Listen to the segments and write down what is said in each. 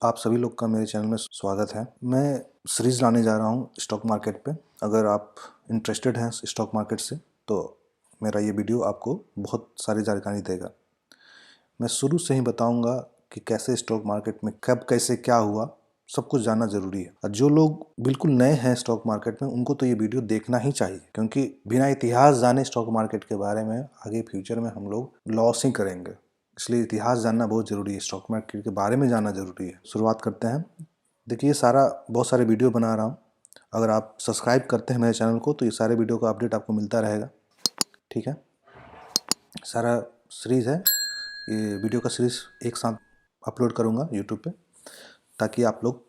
आप सभी लोग का मेरे चैनल में स्वागत है। मैं सीरीज़ लाने जा रहा हूँ स्टॉक मार्केट पे। अगर आप इंटरेस्टेड हैं स्टॉक मार्केट से तो मेरा ये वीडियो आपको बहुत सारी जानकारी देगा। मैं शुरू से ही बताऊंगा कि कैसे स्टॉक मार्केट में कब कैसे क्या हुआ, सब कुछ जानना ज़रूरी है। और जो लोग बिल्कुल नए हैं स्टॉक मार्केट में उनको तो ये वीडियो देखना ही चाहिए, क्योंकि बिना इतिहास जाने स्टॉक मार्केट के बारे में आगे फ्यूचर में हम लोग लॉस ही करेंगे। इसलिए इतिहास जानना बहुत ज़रूरी है, स्टॉक मार्केट के बारे में जानना ज़रूरी है। शुरुआत करते हैं। देखिए बहुत सारे वीडियो बना रहा हूँ। अगर आप सब्सक्राइब करते हैं मेरे चैनल को तो ये सारे वीडियो का अपडेट आपको मिलता रहेगा। ठीक है, सारा सीरीज़ है, ये वीडियो का सीरीज़ एक साथ अपलोड करूँगा यूट्यूब पे, ताकि आप लोग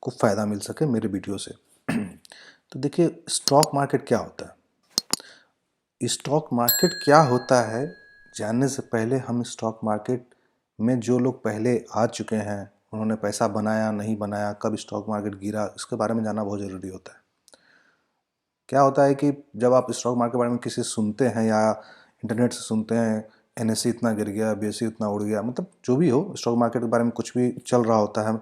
को फ़ायदा मिल सके मेरे वीडियो से। तो देखिए स्टॉक मार्केट क्या होता है। स्टॉक मार्केट क्या होता है जानने से पहले हम स्टॉक मार्केट में जो लोग पहले आ चुके हैं, उन्होंने पैसा बनाया नहीं बनाया, कब स्टॉक मार्केट गिरा, इसके बारे में जानना बहुत ज़रूरी होता है। क्या होता है कि जब आप स्टॉक मार्केट के बारे में किसी सुनते हैं या इंटरनेट से सुनते हैं, NSE इतना गिर गया, BSE इतना उड़ गया, मतलब जो भी हो स्टॉक मार्केट के बारे में कुछ भी चल रहा होता है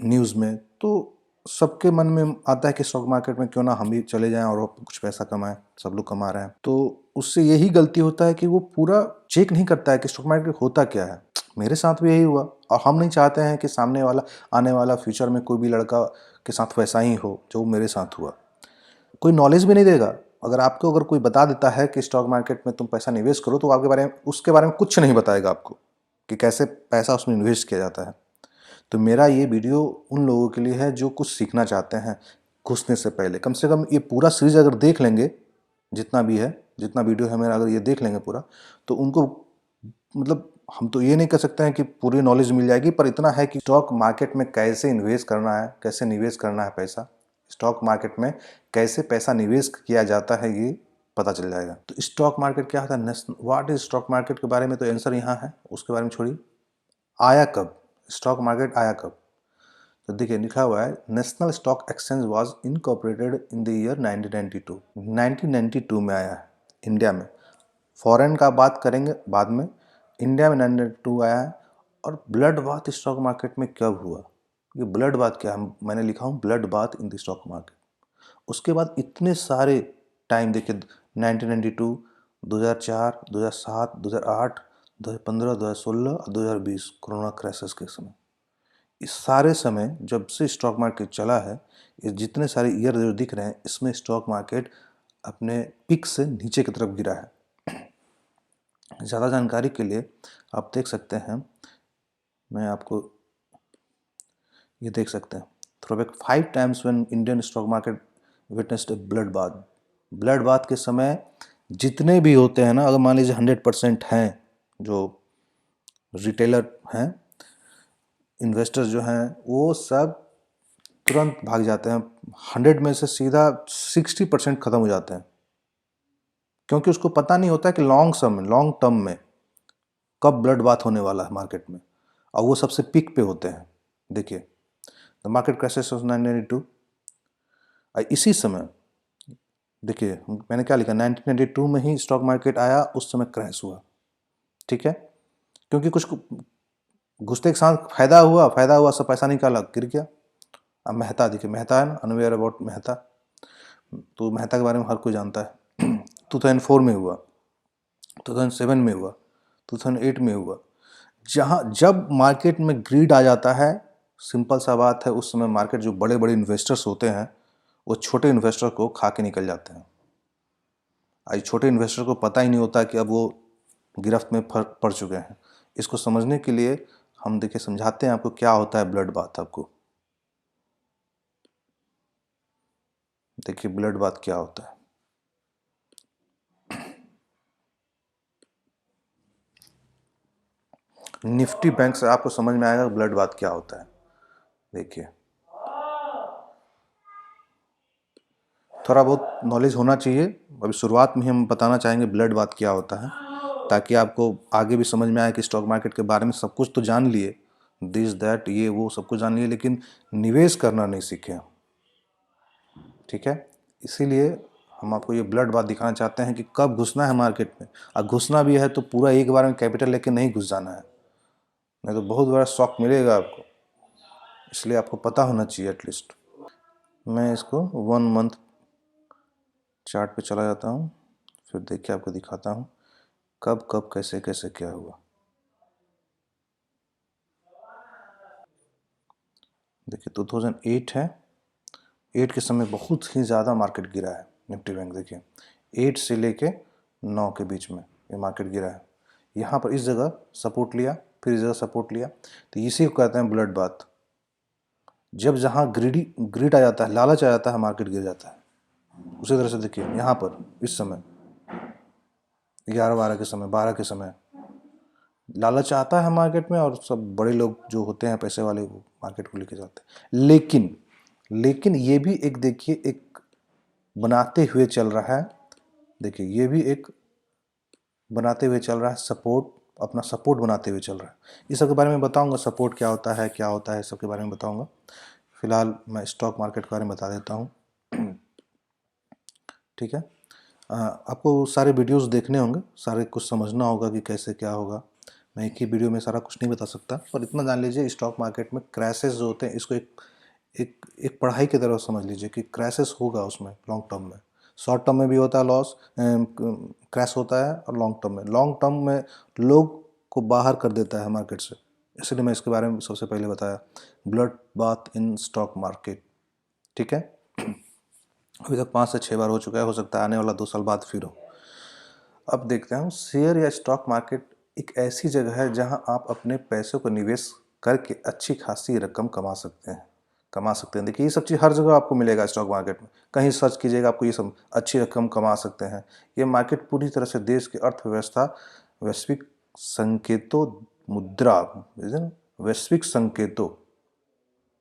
न्यूज़ में, तो सबके मन में आता है कि स्टॉक मार्केट में क्यों ना हम भी चले जाएं और कुछ पैसा कमाएं। सब लोग कमा रहे हैं, तो उससे यही गलती होता है कि वो पूरा चेक नहीं करता है कि स्टॉक मार्केट होता क्या है। मेरे साथ भी यही हुआ, और हम नहीं चाहते हैं कि सामने वाला आने वाला फ्यूचर में कोई भी लड़का के साथ वैसा ही हो जो मेरे साथ हुआ। कोई नॉलेज भी नहीं देगा। अगर कोई बता देता है कि स्टॉक मार्केट में तुम पैसा निवेश करो, तो उसके बारे में कुछ नहीं बताएगा आपको कि कैसे पैसा उसमें निवेश किया जाता है। तो मेरा ये वीडियो उन लोगों के लिए है जो कुछ सीखना चाहते हैं घुसने से पहले। कम से कम ये पूरा सीरीज अगर देख लेंगे, जितना भी है, जितना वीडियो है मेरा, अगर ये देख लेंगे पूरा, तो उनको मतलब हम तो ये नहीं कह सकते हैं कि पूरी नॉलेज मिल जाएगी, पर इतना है कि स्टॉक मार्केट में कैसे इन्वेस्ट करना है, कैसे निवेश करना है पैसा, स्टॉक मार्केट में कैसे पैसा निवेश किया जाता है, ये पता चल जाएगा। तो स्टॉक मार्केट क्या होता है, व्हाट इज स्टॉक मार्केट के बारे में तो आंसर यहाँ है, उसके बारे में छोड़िए। आया कब, स्टॉक मार्केट आया कब? तो देखिए लिखा हुआ है, national stock exchange was incorporated in the year 1992। 1992 में आया है इंडिया में। फॉरेन का बात करेंगे बाद में, इंडिया में 1992 आया है। और ब्लड बाथ स्टॉक मार्केट में कब हुआ? ये ब्लड बाथ क्या है, मैंने लिखा हूँ blood bath in the stock market. उसके बाद इतने सारे टाइम देखिए, 1992, 2004, 2007, 2008, 2015, 2016 और 2020 कोरोना क्राइसिस के समय। इस सारे समय जब से स्टॉक मार्केट चला है, ये जितने सारे ईयर जो दिख रहे हैं, इसमें स्टॉक मार्केट अपने पीक से नीचे की तरफ गिरा है। ज़्यादा जानकारी के लिए आप देख सकते हैं, मैं आपको ये देख सकते हैं, throwback 5 times when Indian stock market witnessed A blood bath. Blood bath के समय जितने भी होते हैं ना, अगर मान लीजिए 100% हैं जो रिटेलर हैं, इन्वेस्टर्स जो हैं, वो सब तुरंत भाग जाते हैं। 100 में से सीधा 60% खत्म हो जाते हैं, क्योंकि उसको पता नहीं होता है कि लॉन्ग टर्म में कब ब्लड बाथ होने वाला है मार्केट में, और वो सबसे पीक पे होते हैं। देखिए द मार्केट क्राइसिस ऑफ 1992, इसी समय देखिए मैंने क्या लिखा, 1992 में ही स्टॉक मार्केट आया, उस समय क्रैश हुआ। ठीक है, क्योंकि कुछ घुसते के साथ फायदा हुआ, सब पैसा निकाला, गिर गया। अब मेहता देखिए, मेहता है ना, अनवेयर अबाउट मेहता, तो मेहता के बारे में हर कोई जानता है। 2004 में हुआ, 2007 में हुआ, 2008 में हुआ। जब मार्केट में ग्रीड आ जाता है, सिंपल सा बात है, उस समय मार्केट जो बड़े बड़े इन्वेस्टर्स होते हैं वो छोटे इन्वेस्टर को खा के निकल जाते हैं। आज छोटे इन्वेस्टर को पता ही नहीं होता कि अब वो गिरफ्त में पड़ चुके हैं। इसको समझने के लिए हम देखिए समझाते हैं आपको क्या होता है ब्लड बाथ। आपको देखिए ब्लड बाथ क्या होता है। निफ्टी बैंक से आपको समझ में आएगा ब्लड बाथ क्या होता है। देखिए थोड़ा बहुत नॉलेज होना चाहिए। अभी शुरुआत में हम बताना चाहेंगे ब्लड बाथ क्या होता है, ताकि आपको आगे भी समझ में आए कि स्टॉक मार्केट के बारे में सब कुछ तो जान लिए, दिस दैट ये वो सब कुछ जान लिए, लेकिन निवेश करना नहीं सीखे। ठीक है, इसीलिए हम आपको ये ब्लड बाथ दिखाना चाहते हैं कि कब घुसना है मार्केट में। और घुसना भी है तो पूरा एक बार में कैपिटल लेके नहीं घुस जाना है, नहीं तो बहुत बड़ा शॉक मिलेगा आपको। इसलिए आपको पता होना चाहिए एटलीस्ट। मैं इसको 1 मंथ चार्ट पे चला जाता हूँ, फिर देख के आपको दिखाता हूँ कब कब कैसे कैसे क्या हुआ। देखिए 2008 है, 8 के समय बहुत ही ज़्यादा मार्केट गिरा है निफ्टी बैंक। देखिए 8 से लेके 9 के बीच में ये मार्केट गिरा है। यहाँ पर इस जगह सपोर्ट लिया, फिर इस जगह सपोर्ट लिया, तो इसी को कहते हैं ब्लड बाथ। जब जहाँ ग्रीड आ जाता है, लालच आ जाता है, मार्केट गिर जाता है। उसी तरह से देखिए यहाँ पर इस समय 11-12 के समय, 12 के समय लालच आता है मार्केट में, और सब बड़े लोग जो होते हैं पैसे वाले वो मार्केट को लेके जाते हैं। लेकिन ये भी एक, देखिए, एक बनाते हुए चल रहा है। देखिए ये भी एक बनाते हुए चल रहा है, सपोर्ट, अपना सपोर्ट बनाते हुए चल रहा है। इस सब के बारे में बताऊंगा, सपोर्ट क्या होता है, क्या होता है, सब के बारे में बताऊंगा। फिलहाल मैं स्टॉक मार्केट के बारे में बता देता हूँ। ठीक है, आपको सारे वीडियोस देखने होंगे, सारे कुछ समझना होगा कि कैसे क्या होगा। मैं एक ही वीडियो में सारा कुछ नहीं बता सकता, पर इतना जान लीजिए स्टॉक मार्केट में क्रैशेस जो होते हैं, इसको एक पढ़ाई की तरह समझ लीजिए कि क्रैशेस होगा उसमें लॉन्ग टर्म में। शॉर्ट टर्म में भी होता है लॉस, क्रैश होता है, और लॉन्ग टर्म में लोग को बाहर कर देता है मार्केट से। इसलिए मैं इसके बारे में सबसे पहले बताया, blood bath in stock market. ठीक है, अभी तक 5 से 6 बार हो चुका है, हो सकता है आने वाला 2 साल बाद फिर हो। अब देखते हैं, शेयर या स्टॉक मार्केट एक ऐसी जगह है जहां आप अपने पैसों को निवेश करके अच्छी खासी रकम कमा सकते हैं। देखिए ये सब चीज़ हर जगह आपको मिलेगा स्टॉक मार्केट में, कहीं सर्च कीजिएगा आपको ये सब अच्छी रकम कमा सकते हैं। ये मार्केट पूरी तरह से देश की अर्थव्यवस्था, वैश्विक संकेतों, मुद्रा, वैश्विक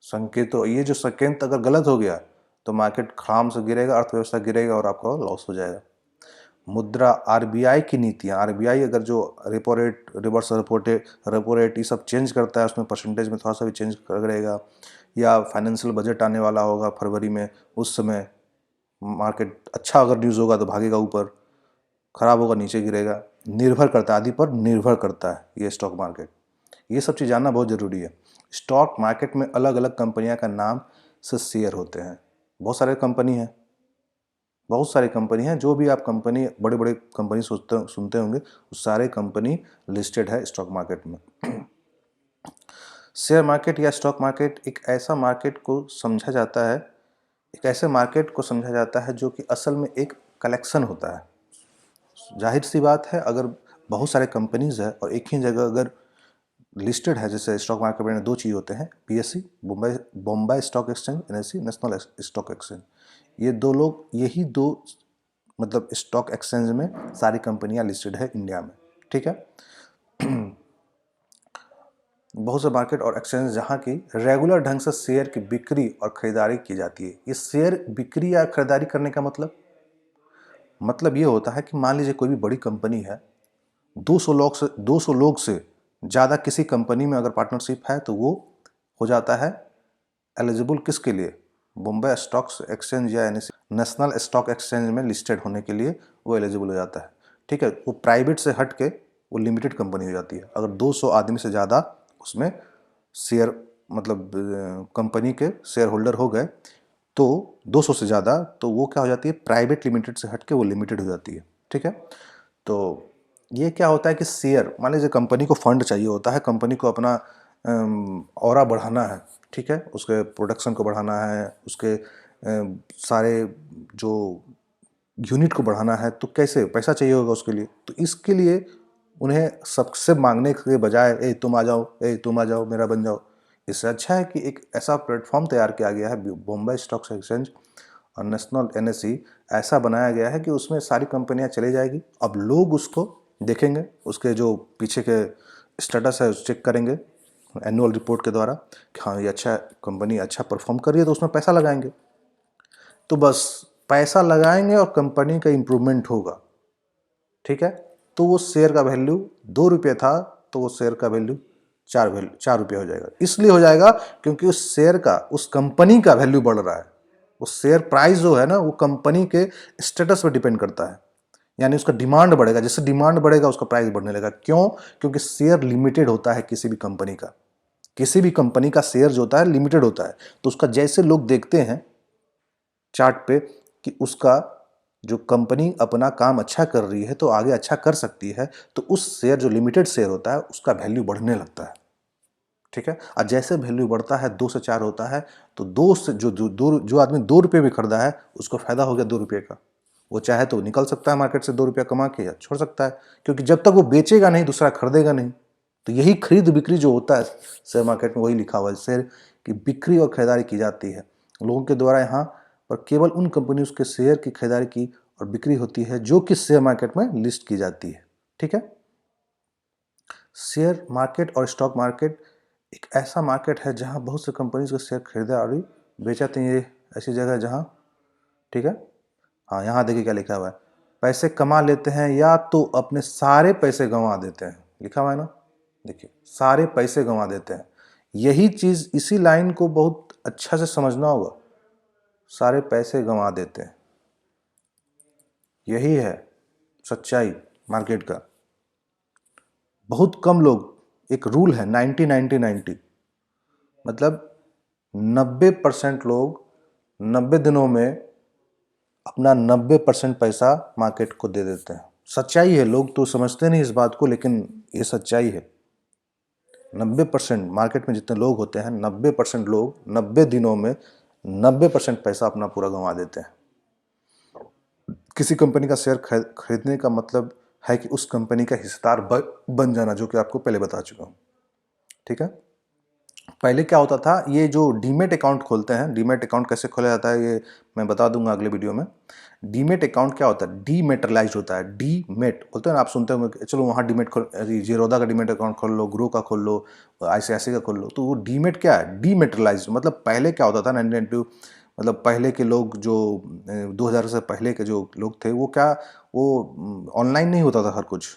संकेतों, ये जो संकेत अगर गलत हो गया तो मार्केट खाम से गिरेगा, अर्थव्यवस्था गिरेगा और आपका लॉस हो जाएगा। मुद्रा, आरबीआई की नीतियाँ, आरबीआई अगर जो repo rate, reverse repo rate ये सब चेंज करता है, उसमें परसेंटेज में थोड़ा सा भी चेंज करेगा, या फाइनेंशियल बजट आने वाला होगा फरवरी में, उस समय मार्केट अच्छा अगर न्यूज़ होगा तो भागेगा ऊपर, खराब होगा नीचे गिरेगा। निर्भर करता है, आदि पर निर्भर करता है ये स्टॉक मार्केट। ये सब चीज़ जानना बहुत ज़रूरी है। स्टॉक मार्केट में अलग अलग कंपनियां का नाम से शेयर होते हैं। बहुत सारे कंपनी हैं, जो भी आप कंपनी, बड़े बड़े कंपनी सुनते होंगे, वो सारे कंपनी लिस्टेड है स्टॉक मार्केट में। शेयर मार्केट या स्टॉक मार्केट एक ऐसा मार्केट को समझा जाता है, जो कि असल में एक कलेक्शन होता है। जाहिर सी बात है, अगर बहुत सारे कंपनीज है और एक ही जगह अगर लिस्टेड है, जैसे स्टॉक मार्केट में 2 चीज़ होते हैं, PSC, Bombay stock exchange, NSC, national stock exchange. यही दो मतलब स्टॉक एक्सचेंज में सारी कंपनियां लिस्टेड है इंडिया में। ठीक है, बहुत से मार्केट और एक्सचेंज जहां की रेगुलर ढंग से शेयर की बिक्री और खरीदारी की जाती है। ये शेयर बिक्री या खरीदारी करने का मतलब ये होता है कि मान लीजिए कोई भी बड़ी कंपनी है, 200 लोग से ज़्यादा किसी कंपनी में अगर पार्टनरशिप है तो वो हो जाता है एलिजिबल किसके लिए, बॉम्बे स्टॉक एक्सचेंज या नेशनल स्टॉक एक्सचेंज में लिस्टेड होने के लिए वो एलिजिबल हो जाता है। ठीक है, वो प्राइवेट से हट के वो लिमिटेड कंपनी हो जाती है। अगर 200 आदमी से ज़्यादा उसमें शेयर, मतलब कंपनी के शेयर होल्डर हो गए, तो 200 से ज़्यादा, तो वो क्या हो जाती है, प्राइवेट लिमिटेड से हट के वो लिमिटेड हो जाती है। ठीक है, तो ये क्या होता है कि शेयर, मान लीजिए कंपनी को फंड चाहिए होता है, कंपनी को अपना ऑरा बढ़ाना है। ठीक है, उसके प्रोडक्शन को बढ़ाना है, उसके सारे जो यूनिट को बढ़ाना है, तो कैसे पैसा चाहिए होगा उसके लिए। तो इसके लिए उन्हें सबसे मांगने के बजाय, ए तुम आ जाओ, मेरा बन जाओ, इससे अच्छा है कि एक ऐसा प्लेटफॉर्म तैयार किया गया है, बॉम्बे स्टॉक एक्सचेंज और नेशनल एनएसई, ऐसा बनाया गया है कि उसमें सारी कंपनियां चली जाएगी। अब लोग उसको देखेंगे, उसके जो पीछे के स्टेटस है उस चेक करेंगे एनुअल रिपोर्ट के द्वारा कि हाँ ये अच्छा कंपनी अच्छा परफॉर्म कर रही है, तो उसमें पैसा लगाएंगे। तो बस पैसा लगाएंगे और कंपनी का इम्प्रूवमेंट होगा। ठीक है, तो वो शेयर का वैल्यू 2 रुपये था, तो वो शेयर का वैल्यू 4 रुपये हो जाएगा। इसलिए हो जाएगा क्योंकि उस शेयर का, उस कंपनी का वैल्यू बढ़ रहा है। उस शेयर प्राइस जो है ना, वो कंपनी के स्टेटस पर डिपेंड करता है, यानी उसका डिमांड बढ़ेगा। जैसे डिमांड बढ़ेगा उसका प्राइस बढ़ने लगेगा। क्यों? क्योंकि शेयर लिमिटेड होता है किसी भी कंपनी का। किसी भी कंपनी का शेयर जो होता है लिमिटेड होता है, तो उसका जैसे लोग देखते हैं चार्ट पे कि उसका जो कंपनी अपना काम अच्छा कर रही है तो आगे अच्छा कर सकती है, तो उस शेयर जो लिमिटेड शेयर होता है उसका वैल्यू बढ़ने लगता है। ठीक है, और जैसे वैल्यू बढ़ता है 2 से 4 होता है, तो दो से जो आदमी 2 रुपये भी खरीदा है उसको फायदा हो गया 2 रुपये का। वो चाहे तो निकल सकता है मार्केट से 2 रुपया कमा के, या छोड़ सकता है, क्योंकि जब तक वो बेचेगा नहीं दूसरा खरीदेगा नहीं। तो यही खरीद बिक्री जो होता है शेयर मार्केट में, वही लिखा हुआ है, शेयर की बिक्री और खरीदारी की जाती है लोगों के द्वारा। यहाँ पर केवल उन कंपनी के शेयर की खरीदारी की और बिक्री होती है जो कि शेयर मार्केट में लिस्ट की जाती है। ठीक है, शेयर मार्केट और स्टॉक मार्केट एक ऐसा मार्केट है जहां बहुत से कंपनीज के शेयर खरीदा और बेचा जाते हैं। ये ऐसी जगह है जहां, ठीक है, हाँ यहाँ देखिए क्या लिखा हुआ है, पैसे कमा लेते हैं या तो अपने सारे पैसे गंवा देते हैं, लिखा हुआ है ना, देखिए सारे पैसे गंवा देते हैं। यही चीज, इसी लाइन को बहुत अच्छा से समझना होगा, सारे पैसे गंवा देते हैं, यही है सच्चाई मार्केट का। बहुत कम लोग, एक रूल है 90-90-90, मतलब 90% लोग 90 दिनों में अपना 90% पैसा मार्केट को दे देते हैं। सच्चाई है, लोग तो समझते नहीं इस बात को, लेकिन ये सच्चाई है। 90% मार्केट में जितने लोग होते हैं, 90% लोग 90 दिनों में 90% पैसा अपना पूरा गंवा देते हैं। किसी कंपनी का शेयर खरीदने का मतलब है कि उस कंपनी का हिस्सेदार बन जाना, जो कि आपको पहले बता चुका हूँ। ठीक है, पहले क्या होता था, ये जो डीमेट अकाउंट खोलते हैं, डीमेट अकाउंट कैसे खोला जाता है ये मैं बता दूंगा अगले वीडियो में। डीमेट अकाउंट क्या होता है, डीमेटरलाइज होता है, डीमेट बोलते हैं ना, आप सुनते होंगे, चलो वहाँ डीमेट खोल, जीरोधा का डीमेट अकाउंट खोल लो, ग्रो का खोल लो, ICICI का खोल लो। तो वो डीमेट क्या है, डीमेटरलाइज, मतलब पहले क्या होता था 1992, मतलब पहले के लोग जो 2000 से पहले के जो लोग थे, वो क्या, वो ऑनलाइन नहीं होता था हर कुछ,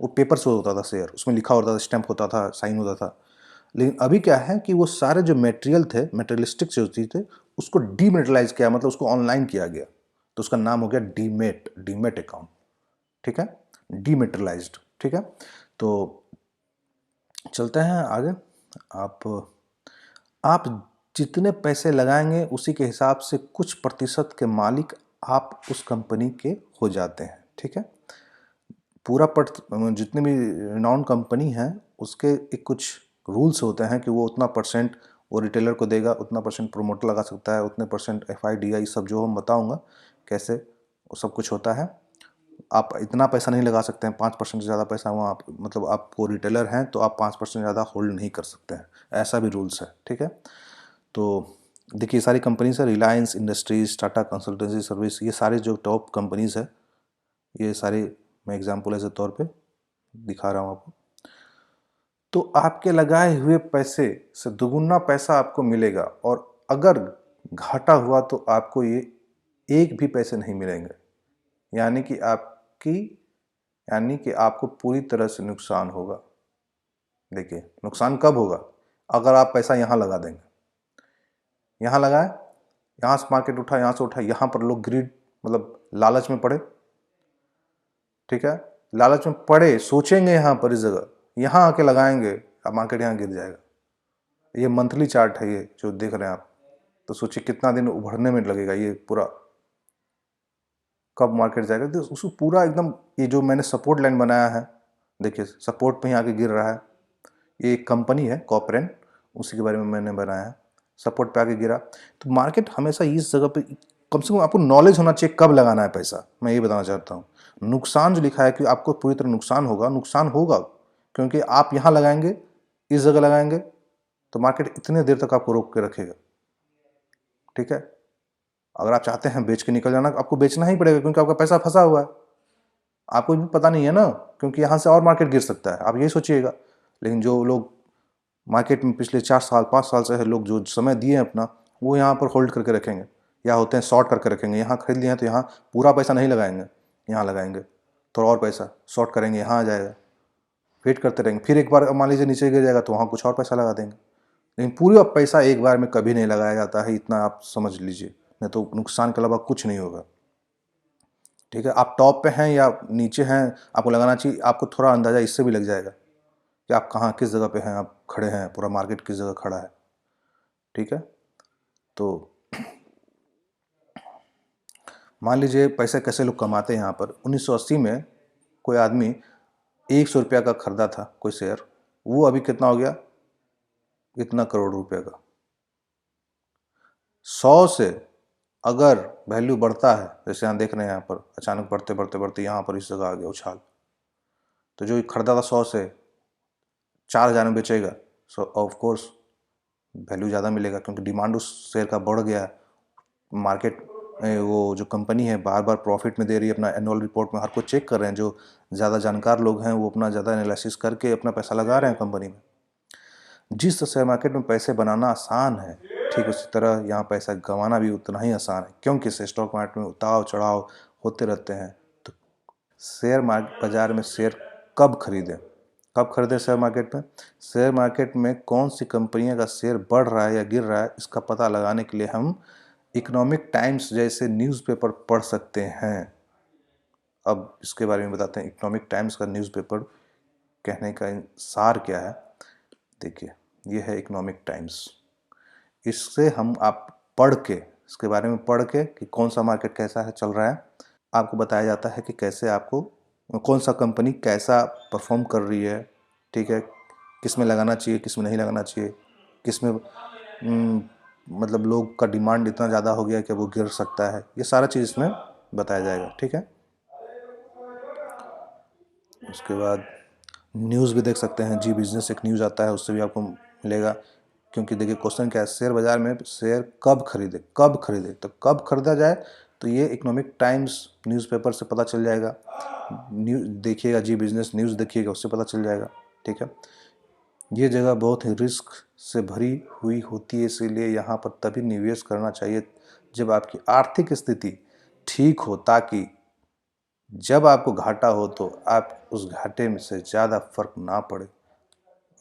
वो पेपर से होता था शेयर, उसमें लिखा होता था, स्टैंप होता था, साइन होता था। लेकिन अभी क्या है कि वो सारे जो मटेरियल थे, मटेरियलिस्टिक जो चीज़ थे, उसको डीमेटलाइज किया, मतलब उसको ऑनलाइन किया गया, तो उसका नाम हो गया डीमेट, डीमेट अकाउंट। ठीक है, डीमेटलाइज्ड। ठीक है, तो चलते हैं आगे। आप जितने पैसे लगाएंगे उसी के हिसाब से कुछ प्रतिशत के मालिक आप उस कंपनी के हो जाते हैं। ठीक है, पूरा जितने भी रिनाउंड कंपनी है उसके एक कुछ रूल्स होते हैं कि वो उतना परसेंट वो रिटेलर को देगा, उतना परसेंट प्रोमोटर लगा सकता है, उतने परसेंट FIDI, सब जो हम बताऊंगा कैसे वो सब कुछ होता है। आप इतना पैसा नहीं लगा सकते हैं, 5% से ज़्यादा पैसा वहाँ मतलब आपको रिटेलर हैं तो आप 5% ज़्यादा होल्ड नहीं कर सकते हैं, ऐसा भी रूल्स है। ठीक है, तो देखिए सारी कंपनीज है, Reliance industries, Tata consultancy service, ये सारे जो टॉप कंपनीज है, ये सारे मैं एग्जाम्पल ऐसे तौर पे दिखा रहा हूँ आपको। तो आपके लगाए हुए पैसे से दुगुना पैसा आपको मिलेगा, और अगर घाटा हुआ तो आपको ये एक भी पैसे नहीं मिलेंगे, यानी कि आपको पूरी तरह से नुकसान होगा। देखिए नुकसान कब होगा, अगर आप पैसा यहाँ लगा देंगे, यहाँ लगाए, यहाँ से मार्केट उठा, यहाँ से उठा, यहाँ पर लोग ग्रीड मतलब लालच में पड़े। ठीक है, लालच में पड़े, सोचेंगे यहाँ पर इस जगह, यहाँ आके लगाएंगे, अब मार्केट यहाँ गिर जाएगा। ये मंथली चार्ट है ये जो देख रहे हैं आप, तो सोचिए कितना दिन उभरने में लगेगा, ये पूरा कब मार्केट जाएगा। तो उसको पूरा एकदम, ये जो मैंने सपोर्ट लाइन बनाया है, देखिए सपोर्ट पे ही आके गिर रहा है, ये एक कंपनी है कॉपरेन, उसी के बारे में मैंने बनाया है, सपोर्ट पे आके गिरा। तो मार्केट हमेशा इस जगह पे, कम से कम आपको नॉलेज होना चाहिए कब लगाना है पैसा, मैं ये बताना चाहता हूँ। नुकसान जो लिखा है कि आपको पूरी तरह नुकसान होगा, नुकसान होगा क्योंकि आप यहाँ लगाएंगे, इस जगह लगाएंगे, तो मार्केट इतने देर तक आपको रोक के रखेगा। ठीक है, अगर आप चाहते हैं बेच के निकल जाना, आपको बेचना ही पड़ेगा क्योंकि आपका पैसा फंसा हुआ है, आपको भी पता नहीं है ना, क्योंकि यहाँ से और मार्केट गिर सकता है, आप यही सोचिएगा। लेकिन जो लोग मार्केट में पिछले 4 साल 5 साल से है, लोग जो समय दिए हैं अपना, वो यहाँ पर होल्ड करके रखेंगे, या होते हैं शॉर्ट करके रखेंगे। यहाँ खरीद लिए हैं तो यहाँ पूरा पैसा नहीं लगाएंगे, यहाँ लगाएंगे थोड़ा और पैसा, शॉर्ट करेंगे, यहाँ आ जाएगा, वेट करते रहेंगे, फिर एक बार मान लीजिए नीचे गिर जाएगा तो वहाँ कुछ और पैसा लगा देंगे। लेकिन पूरा पैसा एक बार में कभी नहीं लगाया जाता है, इतना आप समझ लीजिए, नहीं तो नुकसान के अलावा कुछ नहीं होगा। ठीक है, आप टॉप पे हैं या नीचे हैं, आपको लगाना चाहिए, आपको थोड़ा अंदाजा इससे भी लग जाएगा कि आप कहाँ किस जगह पे हैं, आप खड़े हैं, पूरा मार्केट किस जगह खड़ा है। ठीक है, तो मान लीजिए पैसे कैसे लोग कमाते हैं यहाँ पर। 1980 में कोई आदमी 100 रुपया का खरीदा था कोई शेयर, वो अभी कितना हो गया, इतना करोड़ रुपए का। 100 से अगर वैल्यू बढ़ता है, जैसे यहाँ देख रहे हैं, यहाँ पर अचानक बढ़ते बढ़ते बढ़ते यहाँ पर इस जगह आ गया उछाल, तो जो खरीदा था 100 से 4,000 में बेचेगा, सो ऑफ कोर्स वैल्यू ज़्यादा मिलेगा, क्योंकि डिमांड उस शेयर का बढ़ गया। मार्केट वो जो कंपनी है बार बार प्रॉफिट में दे रही है, अपना एनुअल रिपोर्ट में हर कोई चेक कर रहे हैं, जो ज़्यादा जानकार लोग हैं वो अपना ज़्यादा एनालिसिस करके अपना पैसा लगा रहे हैं कंपनी में। जिस शेयर मार्केट में पैसे बनाना आसान है, ठीक उसी तरह यहाँ पैसा गंवाना भी उतना ही आसान है, क्योंकि स्टॉक मार्केट में उतार चढ़ाव होते रहते हैं। तो शेयर मार्केट बाजार में शेयर कब खरीदें, कब खरीदें शेयर मार्केट में? शेयर मार्केट में कौन सी कंपनियों का शेयर बढ़ रहा है या गिर रहा है, इसका पता लगाने के लिए हम इकोनॉमिक टाइम्स जैसे न्यूज़पेपर पढ़ सकते हैं। अब इसके बारे में बताते हैं, इकोनॉमिक टाइम्स का न्यूज़पेपर कहने का सार क्या है। देखिए, ये है इकोनॉमिक टाइम्स। इससे हम आप पढ़ के, इसके बारे में पढ़ के कि कौन सा मार्केट कैसा है चल रहा है, आपको बताया जाता है कि कैसे आपको कौन सा कंपनी कैसा परफॉर्म कर रही है। ठीक है, किस में लगाना चाहिए, किस में नहीं लगाना चाहिए, किस में मतलब लोग का डिमांड इतना ज़्यादा हो गया कि वो गिर सकता है, ये सारा चीज़ इसमें बताया जाएगा। ठीक है, उसके बाद न्यूज़ भी देख सकते हैं, जी बिजनेस एक न्यूज़ आता है, उससे भी आपको मिलेगा। क्योंकि देखिए क्वेश्चन क्या है, शेयर बाजार में शेयर कब खरीदे, कब खरीदे, तो कब खरीदा जाए, तो ये इकोनॉमिक टाइम्स न्यूज़पेपर से पता चल जाएगा। न्यूज़ देखिएगा, जी बिजनेस न्यूज़ देखिएगा, उससे पता चल जाएगा। ठीक है, ये जगह बहुत ही रिस्क से भरी हुई होती है, इसीलिए यहाँ पर तभी निवेश करना चाहिए जब आपकी आर्थिक स्थिति ठीक हो, ताकि जब आपको घाटा हो तो आप उस घाटे में से ज़्यादा फर्क ना पड़े।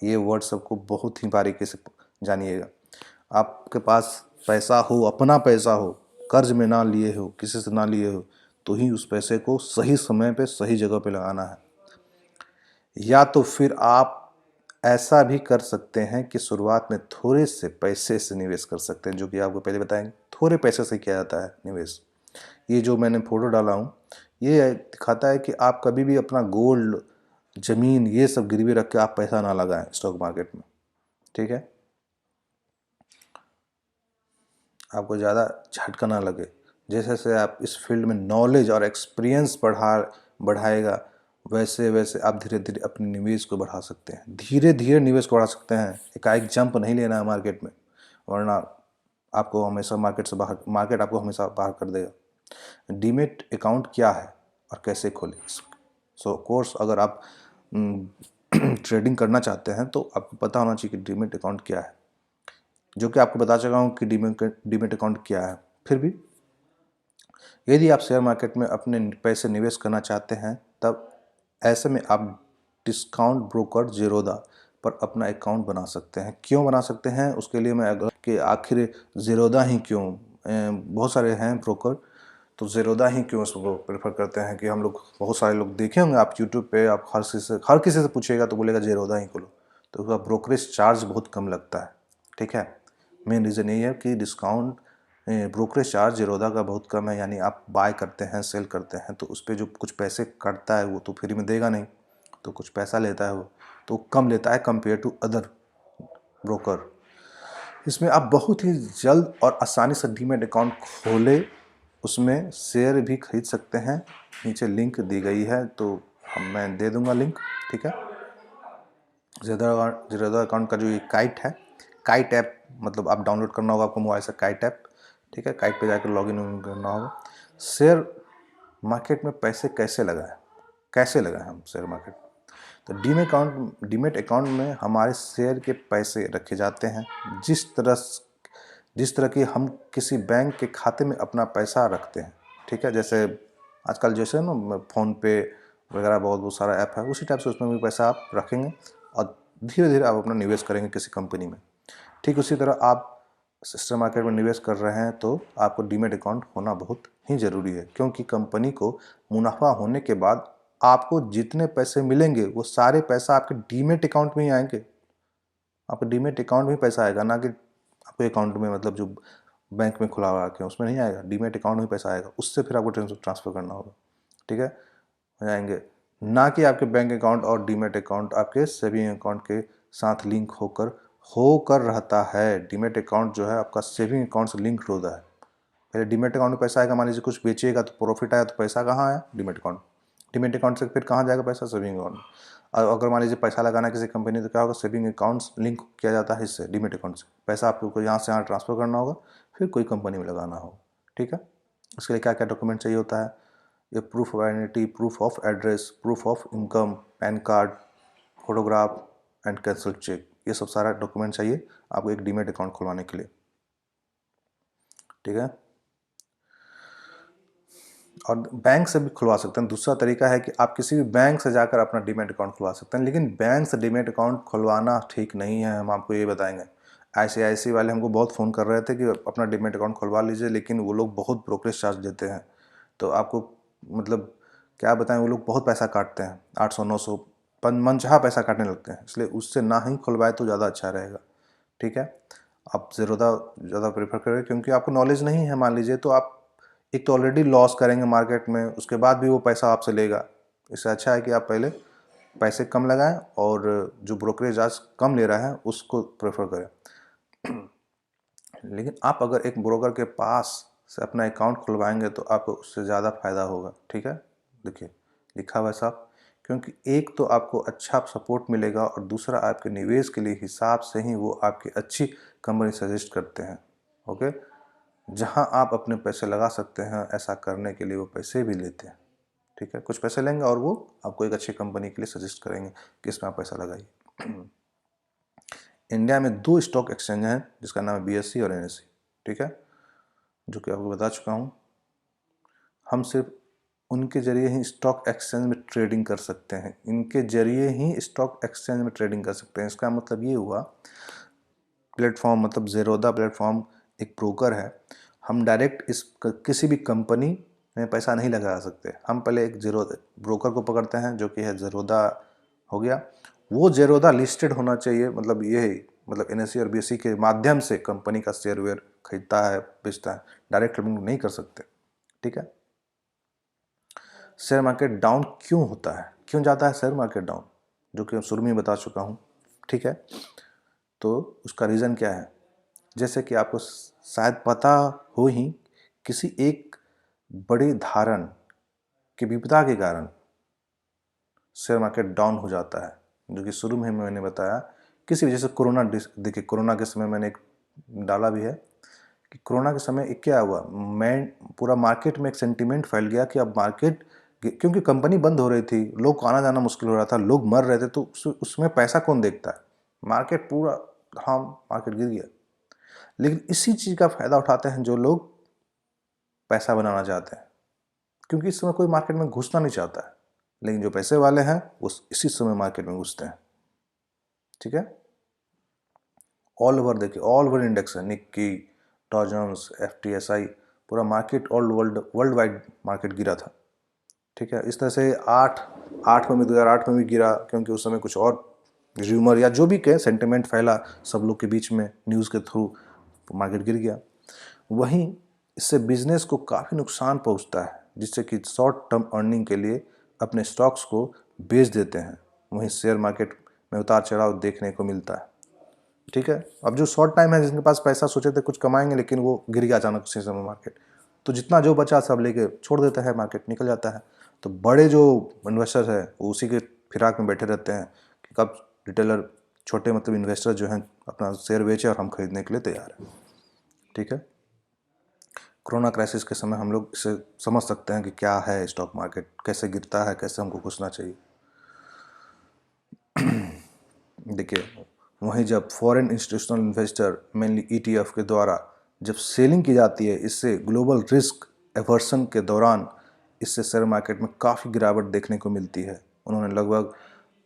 ये वर्ड सबको बहुत ही बारीकी से जानिएगा। आपके पास पैसा हो, अपना पैसा हो, कर्ज में ना लिए हो, किसी से ना लिए हो, तो ही उस पैसे को सही समय पे सही जगह पे लगाना है। या तो फिर आप ऐसा भी कर सकते हैं कि शुरुआत में थोड़े से पैसे से निवेश कर सकते हैं, जो कि आपको पहले बताएंगे थोड़े पैसे से किया जाता है निवेश। ये जो मैंने फोटो डाला हूँ, ये दिखाता है कि आप कभी भी अपना गोल्ड, जमीन, ये सब गिरवी रख के आप पैसा ना लगाएं स्टॉक मार्केट में। ठीक है, आपको ज़्यादा झटका ना लगे। जैसे जैसे आप इस फील्ड में नॉलेज और एक्सपीरियंस बढ़ाएगा, वैसे वैसे आप धीरे धीरे अपने निवेश को बढ़ा सकते हैं, धीरे धीरे निवेश को बढ़ा सकते हैं। एकाएक जंप नहीं लेना है मार्केट में, वरना आपको हमेशा मार्केट आपको हमेशा बाहर कर देगा। डीमेट अकाउंट क्या है और कैसे खोलें? सो कोर्स अगर आप ट्रेडिंग करना चाहते हैं तो आपको पता होना चाहिए कि डीमेट अकाउंट क्या है, जो कि आपको बता चुका हूँ कि डीमेट अकाउंट क्या है। फिर भी यदि आप शेयर मार्केट में अपने पैसे निवेश करना चाहते हैं, तब ऐसे में आप डिस्काउंट ब्रोकर ज़ीरोधा पर अपना अकाउंट बना सकते हैं। क्यों बना सकते हैं, उसके लिए मैं अगर कि आखिर ज़ीरोधा ही क्यों, बहुत सारे हैं ब्रोकर, तो ज़ीरोधा ही क्यों उसको प्रेफर करते हैं कि हम लोग, बहुत सारे लोग देखे होंगे आप यूट्यूब पे, आप हर किसी से पूछिएगा तो बोलेगा ज़ीरोधा ही खोलो, तो उसका ब्रोकरेज चार्ज बहुत कम लगता है। ठीक है, मेन रीज़न यही है कि डिस्काउंट ब्रोकरेज चार्ज ज़ीरोधा का बहुत कम है, यानी आप बाय करते हैं, सेल करते हैं, तो उस पर जो कुछ पैसे कटता है वो तो फ्री में देगा नहीं, तो कुछ पैसा लेता है वो, तो कम लेता है कंपेयर टू अदर ब्रोकर। इसमें आप बहुत ही जल्द और आसानी से डीमैट अकाउंट खोले, उसमें शेयर भी खरीद सकते हैं। नीचे लिंक दी गई है, तो मैं दे दूंगा लिंक। ठीक है, ज़ीरोधा अकाउंट का जो ये काइट है, काइट ऐप, मतलब आप डाउनलोड करना होगा आपको मोबाइल से काइट ऐप। ठीक है, काइट पे जाकर लॉगिन करना होगा। शेयर मार्केट में पैसे कैसे लगाएं, कैसे लगाएं हम शेयर मार्केट? तो डीमेट अकाउंट में हमारे शेयर के पैसे रखे जाते हैं, जिस तरह की हम किसी बैंक के खाते में अपना पैसा रखते हैं। ठीक है, जैसे आजकल जैसे ना फ़ोन पे वगैरह बहुत सारा ऐप है, उसी टाइप से उसमें भी पैसा आप रखेंगे और धीरे धीरे आप अपना निवेश करेंगे किसी कंपनी में। ठीक उसी तरह आप शेयर मार्केट में निवेश कर रहे हैं तो आपको डीमेट अकाउंट होना बहुत ही ज़रूरी है, क्योंकि कंपनी को मुनाफा होने के बाद आपको जितने पैसे मिलेंगे वो सारे पैसा आपके डीमेट अकाउंट में ही आएंगे। आपके डीमेट अकाउंट में पैसा आएगा, ना कि आपके अकाउंट में, मतलब जो बैंक में खुला हुआ है उसमें नहीं आएगा। डीमेट अकाउंट में पैसा आएगा, उससे फिर आपको ट्रांसफ़र करना होगा। ठीक है, हो जाएंगे, ना कि आपके बैंक अकाउंट और डीमेट अकाउंट आपके सेविंग अकाउंट के साथ लिंक होकर रहता है। डीमेट अकाउंट जो है आपका सेविंग अकाउंट से लिंक होता है। पहले डीमेट अकाउंट में पैसा आएगा, मान लीजिए कुछ बेचिएगा तो प्रॉफिट आया, तो पैसा कहाँ आया? Demat account. डीमेट अकाउंट से फिर कहाँ जाएगा पैसा? Saving account. और अगर मान लीजिए पैसा लगाना है किसी कंपनी, तो क्या होगा? सेविंग अकाउंट्स लिंक किया जाता है इससे, डीमेट अकाउंट से। पैसा आपको यहाँ से यहाँ ट्रांसफ़र करना होगा, फिर कोई कंपनी में लगाना होगा। ठीक है, उसके लिए क्या क्या डॉक्यूमेंट चाहिए होता है? ये proof of identity, proof of address, proof of income, pan card, photograph and cancel cheque, ये सब सारा डॉक्यूमेंट चाहिए आपको एक डीमेट अकाउंट खुलवाने के लिए। ठीक है, और बैंक से भी खुलवा सकते हैं। दूसरा तरीका है कि आप किसी भी बैंक से जाकर अपना डीमेट अकाउंट खुलवा सकते हैं, लेकिन बैंक से डीमेट अकाउंट खुलवाना ठीक नहीं है, हम आपको ये बताएंगे। ICICI वाले हमको बहुत फ़ोन कर रहे थे कि अपना डीमेट अकाउंट खुलवा लीजिए, लेकिन वो लोग बहुत ब्रोकरेज चार्ज देते हैं। तो आपको मतलब क्या बताएं, वो लोग बहुत पैसा काटते हैं, 800-900 मनचाहा पैसा काटने लगते हैं। इसलिए उससे ना ही खुलवाए तो ज़्यादा अच्छा रहेगा। ठीक है, आप ज़ेरोधा ज़्यादा प्रेफर करें, क्योंकि आपको नॉलेज नहीं है मान लीजिए, तो आप एक तो ऑलरेडी लॉस करेंगे मार्केट में, उसके बाद भी वो पैसा आपसे लेगा। इससे अच्छा है कि आप पहले पैसे कम लगाएं और जो ब्रोकरेज आज कम ले रहा है उसको प्रेफर करें। लेकिन आप अगर एक ब्रोकर के पास से अपना अकाउंट खुलवाएंगे तो आपको उससे ज़्यादा फ़ायदा होगा। ठीक है, देखिए लिखा हुआ है साहब, क्योंकि एक तो आपको अच्छा सपोर्ट मिलेगा और दूसरा आपके निवेश के लिए हिसाब से ही वो आपकी अच्छी कंपनी सजेस्ट करते हैं। ओके, जहां आप अपने पैसे लगा सकते हैं, ऐसा करने के लिए वो पैसे भी लेते हैं। ठीक है, कुछ पैसे लेंगे और वो आपको एक अच्छी कंपनी के लिए सजेस्ट करेंगे कि इसमें आप पैसा लगाइए। इंडिया में 2 स्टॉक एक्सचेंज हैं, जिसका नाम है BSE और NSE। ठीक है, जो कि आपको बता चुका हूँ। हम सिर्फ उनके जरिए ही स्टॉक एक्सचेंज में ट्रेडिंग कर सकते हैं, इनके जरिए ही स्टॉक एक्सचेंज में ट्रेडिंग कर सकते हैं। इसका मतलब ये हुआ, प्लेटफॉर्म मतलब ज़ेरोधा प्लेटफॉर्म एक ब्रोकर है। हम डायरेक्ट किसी भी कंपनी में पैसा नहीं लगा सकते। हम पहले एक ब्रोकर को पकड़ते हैं, जो कि है ज़ेरोधा हो गया। वो ज़ेरोधा लिस्टेड होना चाहिए, मतलब ये मतलब NSE और BSE के माध्यम से कंपनी का शेयर वेयर खरीदता है, बेचता है। डायरेक्ट हम नहीं कर सकते। ठीक है, शेयर मार्केट डाउन क्यों होता है, क्यों जाता है शेयर मार्केट डाउन, जो कि शुरू में बता चुका हूँ। ठीक है, तो उसका रीज़न क्या है? जैसे कि आपको शायद पता हो ही, किसी एक बड़े धारण की विपदा के कारण शेयर मार्केट डाउन हो जाता है, जो कि शुरू में मैंने बताया। किसी वजह से कोरोना, देखिए कोरोना के समय मैंने एक डाला भी है कि कोरोना के समय एक क्या हुआ, पूरा मार्केट में एक सेंटीमेंट फैल गया कि अब मार्केट, क्योंकि कंपनी बंद हो रही थी, लोग को आना जाना मुश्किल हो रहा था, लोग मर रहे थे, तो उसमें पैसा कौन देखता है? मार्केट पूरा, हाँ मार्केट गिर गया। लेकिन इसी चीज़ का फ़ायदा उठाते हैं जो लोग पैसा बनाना चाहते हैं, क्योंकि इस समय कोई मार्केट में घुसना नहीं चाहता है, लेकिन जो पैसे वाले हैं वो इसी समय मार्केट में घुसते हैं। ठीक है, ऑल ओवर देखिए, ऑल ओवर इंडेक्स है, निक्की, डॉ जोन्स, FTSI, पूरा market all world wide market गिरा था। ठीक है, इस तरह से 2008 में भी गिरा, क्योंकि उस समय कुछ और र्यूमर या जो भी कहे सेंटिमेंट फैला सब लोग के बीच में न्यूज़ के थ्रू, मार्केट गिर गया। वहीं इससे बिजनेस को काफ़ी नुकसान पहुंचता है, जिससे कि शॉर्ट टर्म अर्निंग के लिए अपने स्टॉक्स को बेच देते हैं। वहीं शेयर मार्केट में उतार चढ़ाव देखने को मिलता है। ठीक है, अब जो शॉर्ट टाइम है, जिनके पास पैसा सोचे थे कुछ कमाएंगे, लेकिन वो गिर गया अचानक उसी समय मार्केट, तो जितना जो बचा सब लेके छोड़ देता है, मार्केट निकल जाता है। तो बड़े जो इन्वेस्टर है वो उसी के फिराक में बैठे रहते हैं कि कब रिटेलर, छोटे मतलब इन्वेस्टर जो हैं, अपना शेयर बेचे और हम खरीदने के लिए तैयार हैं। ठीक है, कोरोना क्राइसिस के समय हम लोग इसे समझ सकते हैं कि क्या है स्टॉक मार्केट, कैसे गिरता है, कैसे हमको घुसना चाहिए। देखिए, वहीं जब foreign institutional investor mainly ETF के द्वारा जब सेलिंग की जाती है, इससे ग्लोबल रिस्क एवर्सन के दौरान इससे शेयर मार्केट में काफ़ी गिरावट देखने को मिलती है। उन्होंने लगभग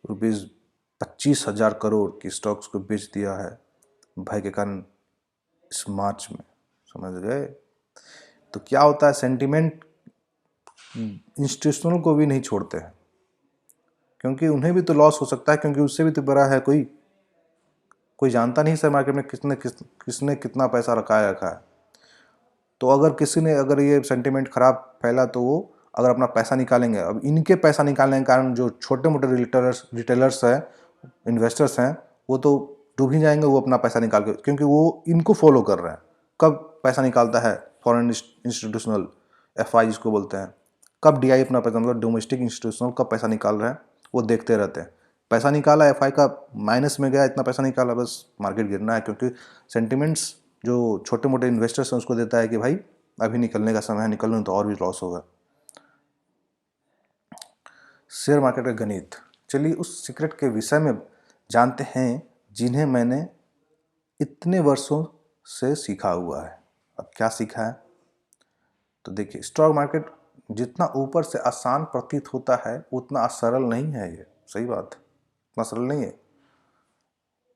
₹25,000 करोड़ की स्टॉक्स को बेच दिया है भय के कारण इस मार्च में, समझ गए? तो क्या होता है, सेंटिमेंट इंस्टीट्यूशनल को भी नहीं छोड़ते हैं। क्योंकि उन्हें भी तो लॉस हो सकता है, क्योंकि उससे भी तो बड़ा है कोई जानता नहीं शेयर मार्केट में किसने कितना पैसा रखा है। तो अगर ये सेंटिमेंट खराब फैला तो वो अगर अपना पैसा निकालेंगे, अब इनके पैसा निकालने के कारण जो छोटे मोटे रिटेलर्स हैं, इन्वेस्टर्स हैं, वो तो डूब ही जाएंगे वो अपना पैसा निकाल के, क्योंकि वो इनको फॉलो कर रहे हैं। कब पैसा निकालता है फॉरेन इंस्टीट्यूशनल FI जिसको बोलते हैं, कब DI अपना पैसा, मतलब डोमेस्टिक इंस्टीट्यूशनल कब पैसा निकाल रहे हैं, वो देखते रहते हैं। पैसा निकाला FI का, माइनस में गया, इतना पैसा निकाला, बस मार्केट गिरना है, क्योंकि सेंटिमेंट्स जो छोटे मोटे इन्वेस्टर्स हैं उसको देता है कि भाई अभी निकलने का समय है, निकल लो तो और भी लॉस होगा। शेयर मार्केट का गणित, चलिए उस सीक्रेट के विषय में जानते हैं जिन्हें मैंने इतने वर्षों से सीखा हुआ है। अब क्या सीखा है, तो देखिए, स्टॉक मार्केट जितना ऊपर से आसान प्रतीत होता है उतना सरल नहीं है। ये सही बात है, उतना सरल नहीं है।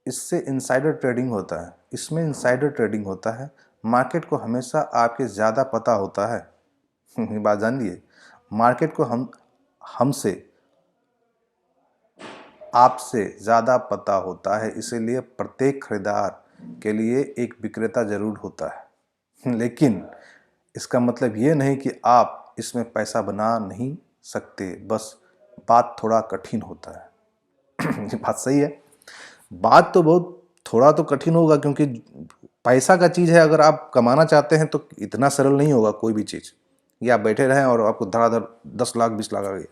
इससे इनसाइडर ट्रेडिंग होता है, इसमें इनसाइडर ट्रेडिंग होता है। मार्केट को हमेशा आपके ज़्यादा पता होता है। ये बात जान लिए, मार्केट को हमसे आपसे ज़्यादा पता होता है, इसीलिए प्रत्येक खरीदार के लिए एक विक्रेता जरूर होता है। लेकिन इसका मतलब ये नहीं कि आप इसमें पैसा बना नहीं सकते, बस बात थोड़ा कठिन होता है। ये बात सही है, बात तो बहुत थोड़ा तो कठिन होगा, क्योंकि पैसा का चीज़ है। अगर आप कमाना चाहते हैं तो इतना सरल नहीं होगा कोई भी चीज़। ये आप बैठे रहें और आपको धड़ाधड़ 10 लाख 20 लाख आ गए,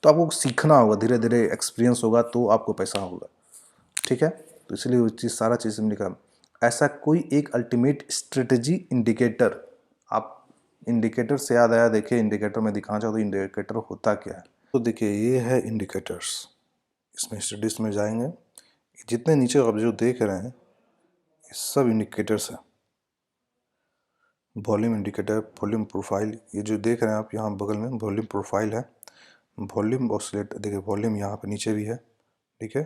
तो आपको सीखना होगा, धीरे धीरे एक्सपीरियंस होगा तो आपको पैसा होगा। ठीक है, तो इसलिए वो चीज़ सारा चीज़ निकाल, ऐसा कोई एक अल्टीमेट स्ट्रेटजी इंडिकेटर, आप इंडिकेटर से याद आया, देखिए इंडिकेटर में दिखाना चाहो तो इंडिकेटर होता क्या है। तो देखिए ये है इंडिकेटर्स, इसमें स्टडीज में जाएंगे, जितने नीचे आप जो देख रहे हैं ये सब इंडिकेटर्स हैं। वॉल्यूम इंडिकेटर, वॉल्यूम प्रोफाइल, ये जो देख रहे हैं आप यहाँ बगल में वॉल्यूम प्रोफाइल है, वॉल्यूम ऑसिलेटर, देखिए वॉल्यूम यहाँ पे नीचे भी है। ठीक है,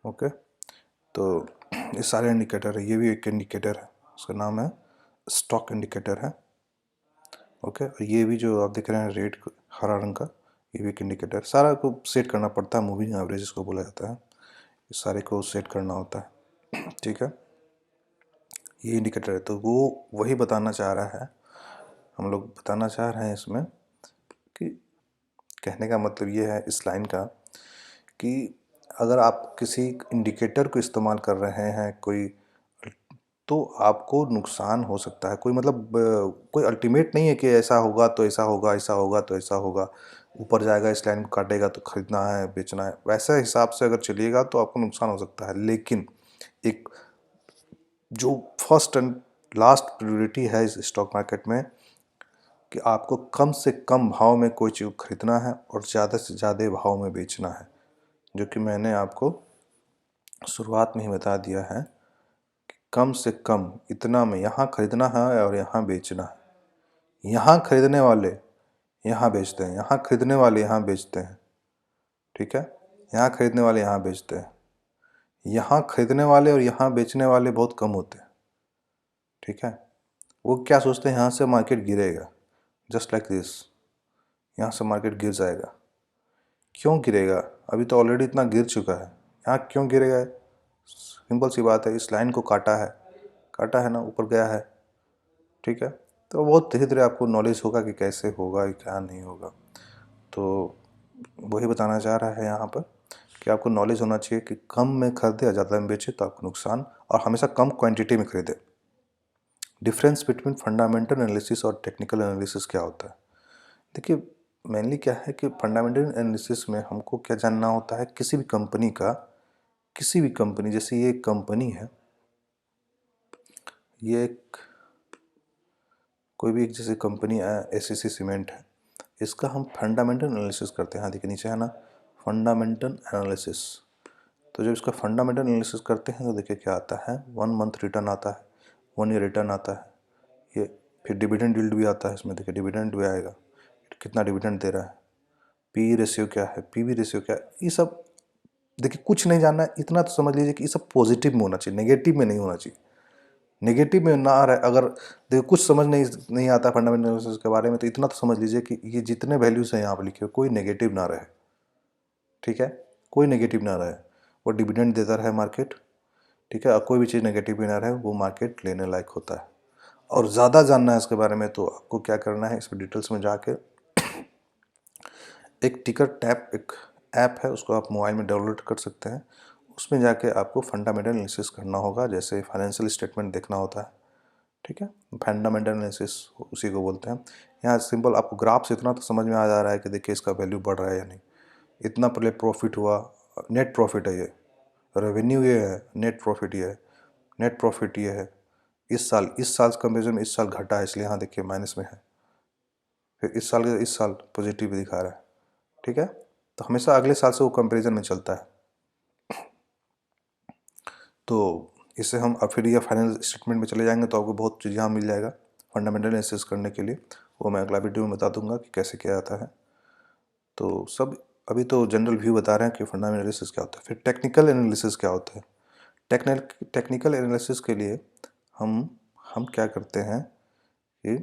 ओके, तो ये सारे इंडिकेटर है। ये भी एक इंडिकेटर है, उसका नाम है स्टॉक इंडिकेटर है। ओके, और ये भी जो आप देख रहे हैं रेड हरा रंग का, ये भी एक इंडिकेटर। सारा को सेट करना पड़ता है, मूविंग एवरेज इसको बोला जाता है, इस सारे को सेट करना होता है। ठीक है, ये इंडिकेटर है, तो वो वही बताना चाह रहा है, हम लोग बताना चाह रहे हैं इसमें कि कहने का मतलब ये है इस लाइन का कि अगर आप किसी इंडिकेटर को इस्तेमाल कर रहे हैं कोई, तो आपको नुकसान हो सकता है। कोई मतलब कोई अल्टीमेट नहीं है कि ऐसा होगा तो ऐसा होगा, ऐसा होगा तो ऐसा होगा, ऊपर जाएगा इस लाइन को काटेगा तो खरीदना है बेचना है, वैसे हिसाब से अगर चलिएगा तो आपको नुकसान हो सकता है। लेकिन एक जो फर्स्ट एंड लास्ट प्रायोरिटी है इस स्टॉक मार्केट में कि आपको कम से कम भाव में कोई चीज़ खरीदना है और ज़्यादा से ज़्यादा भाव में बेचना है, जो कि मैंने आपको शुरुआत में ही बता दिया है कि कम से कम इतना में यहाँ खरीदना है और यहाँ बेचना है। यहाँ खरीदने वाले यहाँ बेचते हैं, यहाँ खरीदने वाले यहाँ बेचते हैं। ठीक है, यहाँ खरीदने वाले यहाँ बेचते हैं, यहाँ खरीदने वाले और यहाँ बेचने वाले बहुत कम होते हैं। ठीक है, वो क्या सोचते हैं, यहाँ से मार्केट गिरेगा, जस्ट लाइक दिस, यहाँ से मार्केट गिर जाएगा। क्यों गिरेगा, अभी तो ऑलरेडी इतना गिर चुका है, यहाँ क्यों गिरेगा? सिंपल सी बात है, इस लाइन को काटा है ना, ऊपर गया है। ठीक है, तो बहुत धीरे धीरे आपको नॉलेज होगा कि कैसे होगा क्या नहीं होगा। तो वही बताना चाह रहा है यहाँ पर कि आपको नॉलेज होना चाहिए कि कम में खरीदे या ज़्यादा में बेचे तो आपको नुकसान, और हमेशा कम क्वांटिटी में खरीदे। डिफरेंस बिटवीन फंडामेंटल एनालिसिस और टेक्निकल एनालिसिस क्या होता है? देखिए, मेनली क्या है कि फंडामेंटल एनालिसिस में हमको क्या जानना होता है, किसी भी कंपनी, जैसे ये एक कंपनी है, ये एक कोई भी एक जैसे कंपनी SCC सीमेंट है, इसका हम फंडामेंटल एनालिसिस करते हैं। हाँ देखिए नीचे है ना, फंडामेंटल एनालिसिस। तो जब इसका फंडामेंटल एनालिसिस करते हैं तो देखिए क्या आता है, 1 मंथ रिटर्न आता है, 1 ईयर रिटर्न आता है, ये फिर डिविडेंड यील्ड भी आता है इसमें। देखिए डिविडेंड भी आएगा, कितना डिविडेंड दे रहा है, PE रेशियो क्या है, PB रेशियो क्या है, ये सब देखिए। कुछ नहीं जानना है, इतना तो समझ लीजिए कि ये सब पॉजिटिव में होना चाहिए, नेगेटिव में नहीं होना चाहिए। नेगेटिव में ना रहे, अगर देखो कुछ समझ नहीं आता फंडामेंटल एनालिसिस के बारे में, तो इतना तो समझ लीजिए कि ये जितने वैल्यूज़ हैं यहाँ पर लिखे हुए कोई नेगेटिव ना रहे। ठीक है, कोई नेगेटिव ना रहे, वो डिविडेंड देता रहे मार्केट, ठीक है, और कोई भी चीज़ नेगेटिव भी ना रहे, वो मार्केट लेने लायक होता है। और ज़्यादा जानना है इसके बारे में तो आपको क्या करना है, इसमें डिटेल्स में जाके एक टिकर टैप एक ऐप है, उसको आप मोबाइल में डाउनलोड कर सकते हैं। उसमें जाके आपको फंडामेंटल एनालिसिस करना होगा, जैसे फाइनेंशियल स्टेटमेंट देखना होता है, ठीक है, फंडामेंटल एनालिसिस उसी को बोलते हैं। यहाँ सिंपल आपको ग्राफ से इतना तो समझ में आ जा रहा है कि देखिए इसका वैल्यू बढ़ रहा है या नहीं, इतना पहले प्रॉफिट हुआ, नेट प्रॉफिट है ये, रेवेन्यू ये है, नेट प्रॉफिट ये है, नेट प्रॉफिट ये है, इस साल कंपेरिजन में इस साल घटा है, इसलिए यहाँ देखिए माइनस में है, फिर इस साल पॉजिटिव दिखा रहा है, ठीक है। तो हमेशा अगले साल से वो कंपेरिजन में चलता है। तो इससे हम अब फिर ये फाइनल स्टेटमेंट में चले जाएंगे तो आपको बहुत चीज़ यहाँ मिल जाएगा फंडामेंटल एनालिसिस करने के लिए, वो मैं अगला वीडियो में बता दूंगा कि कैसे किया जाता है। तो सब अभी तो जनरल व्यू बता रहे हैं कि फंडामेंटल एनालिसिस क्या होता है, फिर टेक्निकल एनालिसिस क्या होता है। टेक्निकल एनालिसिस के लिए हम क्या करते हैं कि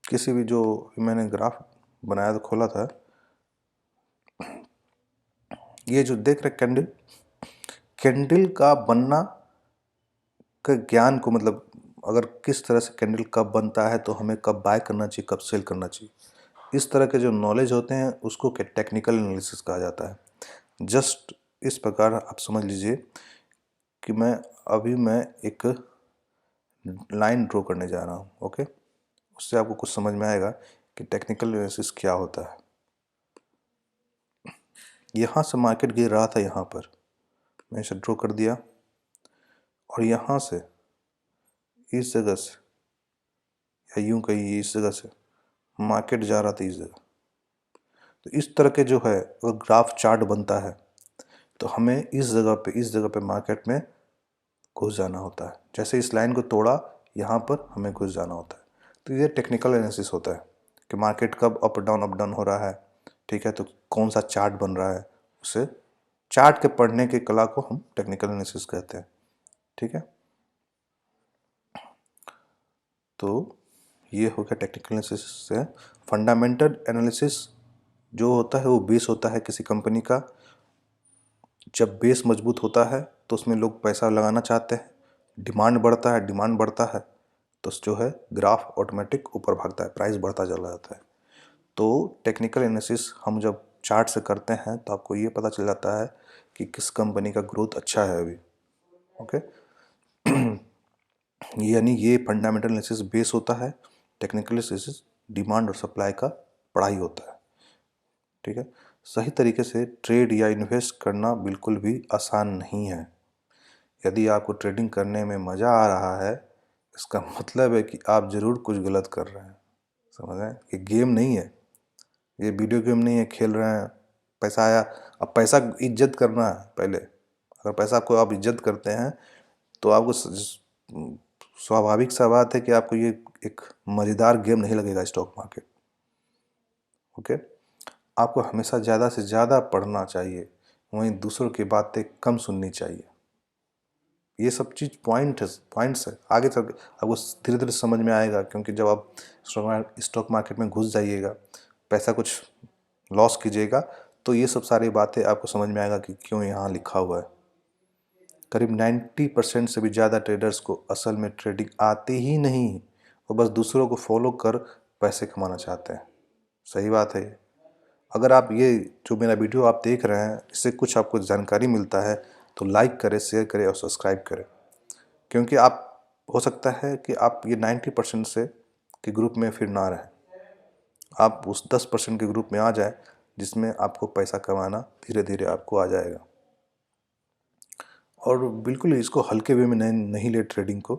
किसी भी, जो मैंने ग्राफ बनाया था, खोला था, ये जो देख रहे कैंडल, कैंडल का बनना का ज्ञान को, मतलब अगर किस तरह से कैंडल कब बनता है तो हमें कब बाय करना चाहिए, कब सेल करना चाहिए, इस तरह के जो नॉलेज होते हैं उसको टेक्निकल एनालिसिस कहा जाता है। जस्ट इस प्रकार आप समझ लीजिए कि मैं एक लाइन ड्रॉ करने जा रहा हूँ, ओके, उससे आपको कुछ समझ में आएगा कि टेक्निकल एनालिसिस क्या होता है। यहाँ से मार्केट गिर रहा था, यहाँ पर मैं इसे ड्रॉ कर दिया, और यहाँ से इस जगह से, या यूं कहिए इस जगह से मार्केट जा रहा था इस जगह। तो इस तरह के जो है अगर ग्राफ चार्ट बनता है तो हमें इस जगह पे मार्केट में घुस जाना होता है। जैसे इस लाइन को तोड़ा, यहाँ पर हमें घुस जाना होता है। तो ये टेक्निकल एनालिसिस होता है कि मार्केट कब अप डाउन हो रहा है, ठीक है, तो कौन सा चार्ट बन रहा है, उसे चार्ट के पढ़ने की कला को हम टेक्निकल एनालिसिस कहते हैं, ठीक है। तो ये हो गया टेक्निकल एनालिसिस से। फंडामेंटल एनालिसिस जो होता है वो बेस होता है किसी कंपनी का। जब बेस मजबूत होता है तो उसमें लोग पैसा लगाना चाहते हैं, डिमांड बढ़ता है तो जो है ग्राफ ऑटोमेटिक ऊपर भागता है, प्राइस बढ़ता चला जाता है। तो टेक्निकल एनालिसिस हम जब चार्ट से करते हैं तो आपको ये पता चल जाता है कि किस कंपनी का ग्रोथ अच्छा है अभी, ओके। यानी ये फंडामेंटल एनालिसिस बेस होता है, टेक्निकल एनालिसिस डिमांड और सप्लाई का पढ़ाई होता है, ठीक है। सही तरीके से ट्रेड या इन्वेस्ट करना बिल्कुल भी आसान नहीं है। यदि आपको ट्रेडिंग करने में मज़ा आ रहा है, इसका मतलब है कि आप ज़रूर कुछ गलत कर रहे हैं, समझ रहे हैं। ये गेम नहीं है, ये वीडियो गेम नहीं है खेल रहे हैं, पैसा आया, अब पैसा इज्जत करना है पहले। अगर पैसा को आप इज्जत करते हैं तो आपको स्वाभाविक सा बात है कि आपको ये एक मज़ेदार गेम नहीं लगेगा स्टॉक मार्केट, ओके। आपको हमेशा ज़्यादा से ज़्यादा पढ़ना चाहिए, वहीं दूसरों की बातें कम सुननी चाहिए। ये सब चीज़ पॉइंट्स है, आगे चल आपको धीरे धीरे समझ में आएगा, क्योंकि जब आप स्टॉक मार्केट में घुस जाइएगा, पैसा कुछ लॉस कीजिएगा, तो ये सब सारी बातें आपको समझ में आएगा कि क्यों यहाँ लिखा हुआ है। करीब 90% से भी ज़्यादा ट्रेडर्स को असल में ट्रेडिंग आती ही नहीं, वो बस दूसरों को फॉलो कर पैसे कमाना चाहते हैं। सही बात है ये। अगर आप ये जो मेरा वीडियो आप देख रहे हैं, इससे कुछ आपको जानकारी मिलता है तो लाइक करें, शेयर करें और सब्सक्राइब करें, क्योंकि आप हो सकता है कि आप ये 90% से के ग्रुप में फिर ना रहें, आप उस 10% के ग्रुप में आ जाए जिसमें आपको पैसा कमाना धीरे धीरे आपको आ जाएगा। और बिल्कुल इसको हल्के वे में नहीं ले ट्रेडिंग को,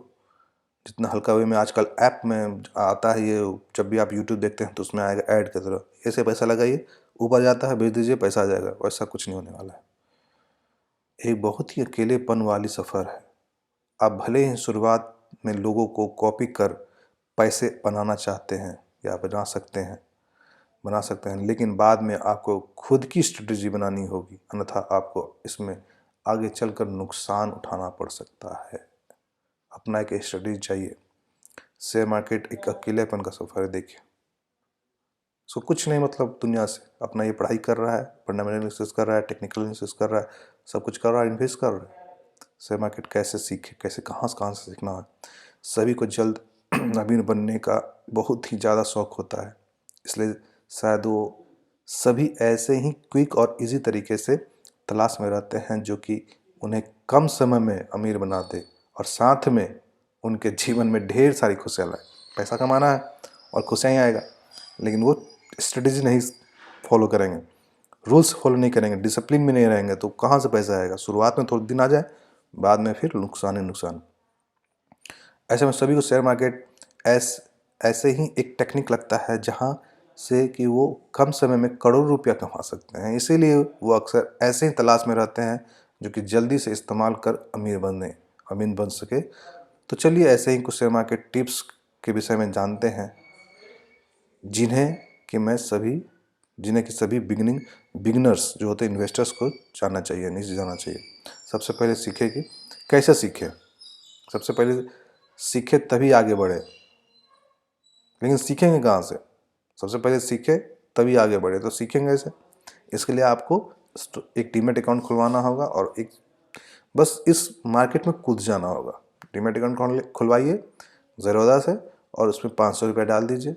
जितना हल्का वे में आजकल ऐप में आता है, ये जब भी आप यूट्यूब देखते हैं तो उसमें आएगा ऐड की तरह, ऐसे पैसा लगाइए, ऊपर जाता है, भेज दीजिए, पैसा आ जाएगा। वैसा कुछ नहीं होने वाला है। एक बहुत ही अकेलेपन वाली सफ़र है। आप भले ही शुरुआत में लोगों को कॉपी कर पैसे बनाना चाहते हैं या बना सकते हैं, लेकिन बाद में आपको खुद की स्ट्रेटजी बनानी होगी, अन्यथा आपको इसमें आगे चलकर नुकसान उठाना पड़ सकता है। अपना एक स्ट्रेटजी चाहिए। शेयर मार्केट एक अकेलेपन का सफ़र है, देखिए उसको कुछ नहीं मतलब दुनिया से, अपना ये पढ़ाई कर रहा है, फंडामेंटल एनालिसिस कर रहा है, टेक्निकल एनालिसिस कर रहा है, सब कुछ कर रहा है, इन्वेस्ट कर रहा है। शेयर मार्केट कैसे सीखे, कैसे कहाँ से सीखना है। सभी को जल्द अमीर बनने का बहुत ही ज़्यादा शौक होता है, इसलिए शायद वो सभी ऐसे ही क्विक और इजी तरीके से तलाश में रहते हैं जो कि उन्हें कम समय में अमीर बना दे और साथ में उनके जीवन में ढेर सारी खुशियाँ लाए। पैसा कमाना है और खुशियाँ ही आएगा, लेकिन वो स्ट्रेटजी नहीं फॉलो करेंगे, रूल्स फॉलो नहीं करेंगे, डिसिप्लिन में नहीं रहेंगे, तो कहाँ से पैसा आएगा। शुरुआत में थोड़े दिन आ जाए, बाद में फिर नुकसान ही नुकसान। ऐसे में सभी को शेयर मार्केट ऐसे ही एक टेक्निक लगता है जहाँ से कि वो कम समय में करोड़ों रुपया कमा सकते हैं, इसीलिए वो अक्सर ऐसे ही तलाश में रहते हैं जो कि जल्दी से इस्तेमाल कर अमीर बन सके। तो चलिए ऐसे ही कुछ शेयर मार्केट टिप्स के विषय में जानते हैं जिन्हें कि सभी बिगिनर्स जो होते हैं, इन्वेस्टर्स को जानना चाहिए, नहीं जाना चाहिए। सबसे पहले सीखे कि कैसे सीखे। सबसे पहले सीखे तभी आगे बढ़े, लेकिन सीखेंगे कहाँ से। सबसे पहले सीखे तभी आगे बढ़े, तो सीखेंगे कैसे। इसके लिए आपको एक डीमैट अकाउंट खुलवाना होगा और एक बस इस मार्केट में कूद जाना होगा। डीमैट अकाउंट खुलवाइए ज़रोदा से और उसमें 500 रुपये डाल दीजिए,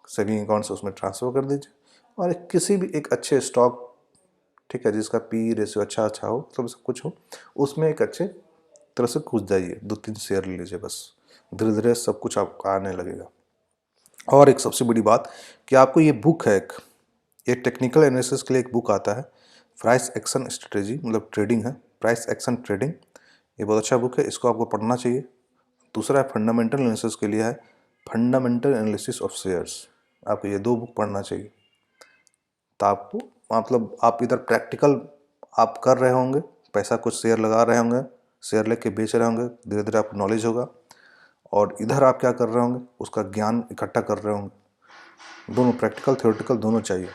सेविंग अकाउंट से उसमें ट्रांसफ़र कर दीजिए और किसी भी एक अच्छे स्टॉक, ठीक है, जिसका पी रेशियो अच्छा हो, सब कुछ हो, उसमें एक अच्छे तरह से कूद जाइए। 2-3 शेयर ले लीजिए, बस धीरे धीरे सब कुछ आपको आने लगेगा। और एक सबसे बड़ी बात कि आपको ये बुक है, ये टेक्निकल एनालिसिस के लिए एक बुक आता है, प्राइस एक्शन स्ट्रेटजी, मतलब ट्रेडिंग है, प्राइस एक्शन ट्रेडिंग। ये बहुत अच्छा बुक है, इसको आपको पढ़ना चाहिए। दूसरा है फंडामेंटल एनालिसिस के लिए है फंडामेंटल एनालिसिस ऑफ शेयर्स। आपको ये 2 बुक पढ़ना चाहिए। तो आपको मतलब आप इधर प्रैक्टिकल आप कर रहे होंगे, पैसा कुछ शेयर लगा रहे होंगे, शेयर लेके बेच रहे होंगे, धीरे धीरे आपको नॉलेज होगा, और इधर आप क्या कर रहे होंगे, उसका ज्ञान इकट्ठा कर रहे होंगे। दोनों प्रैक्टिकल थ्योरेटिकल दोनों चाहिए।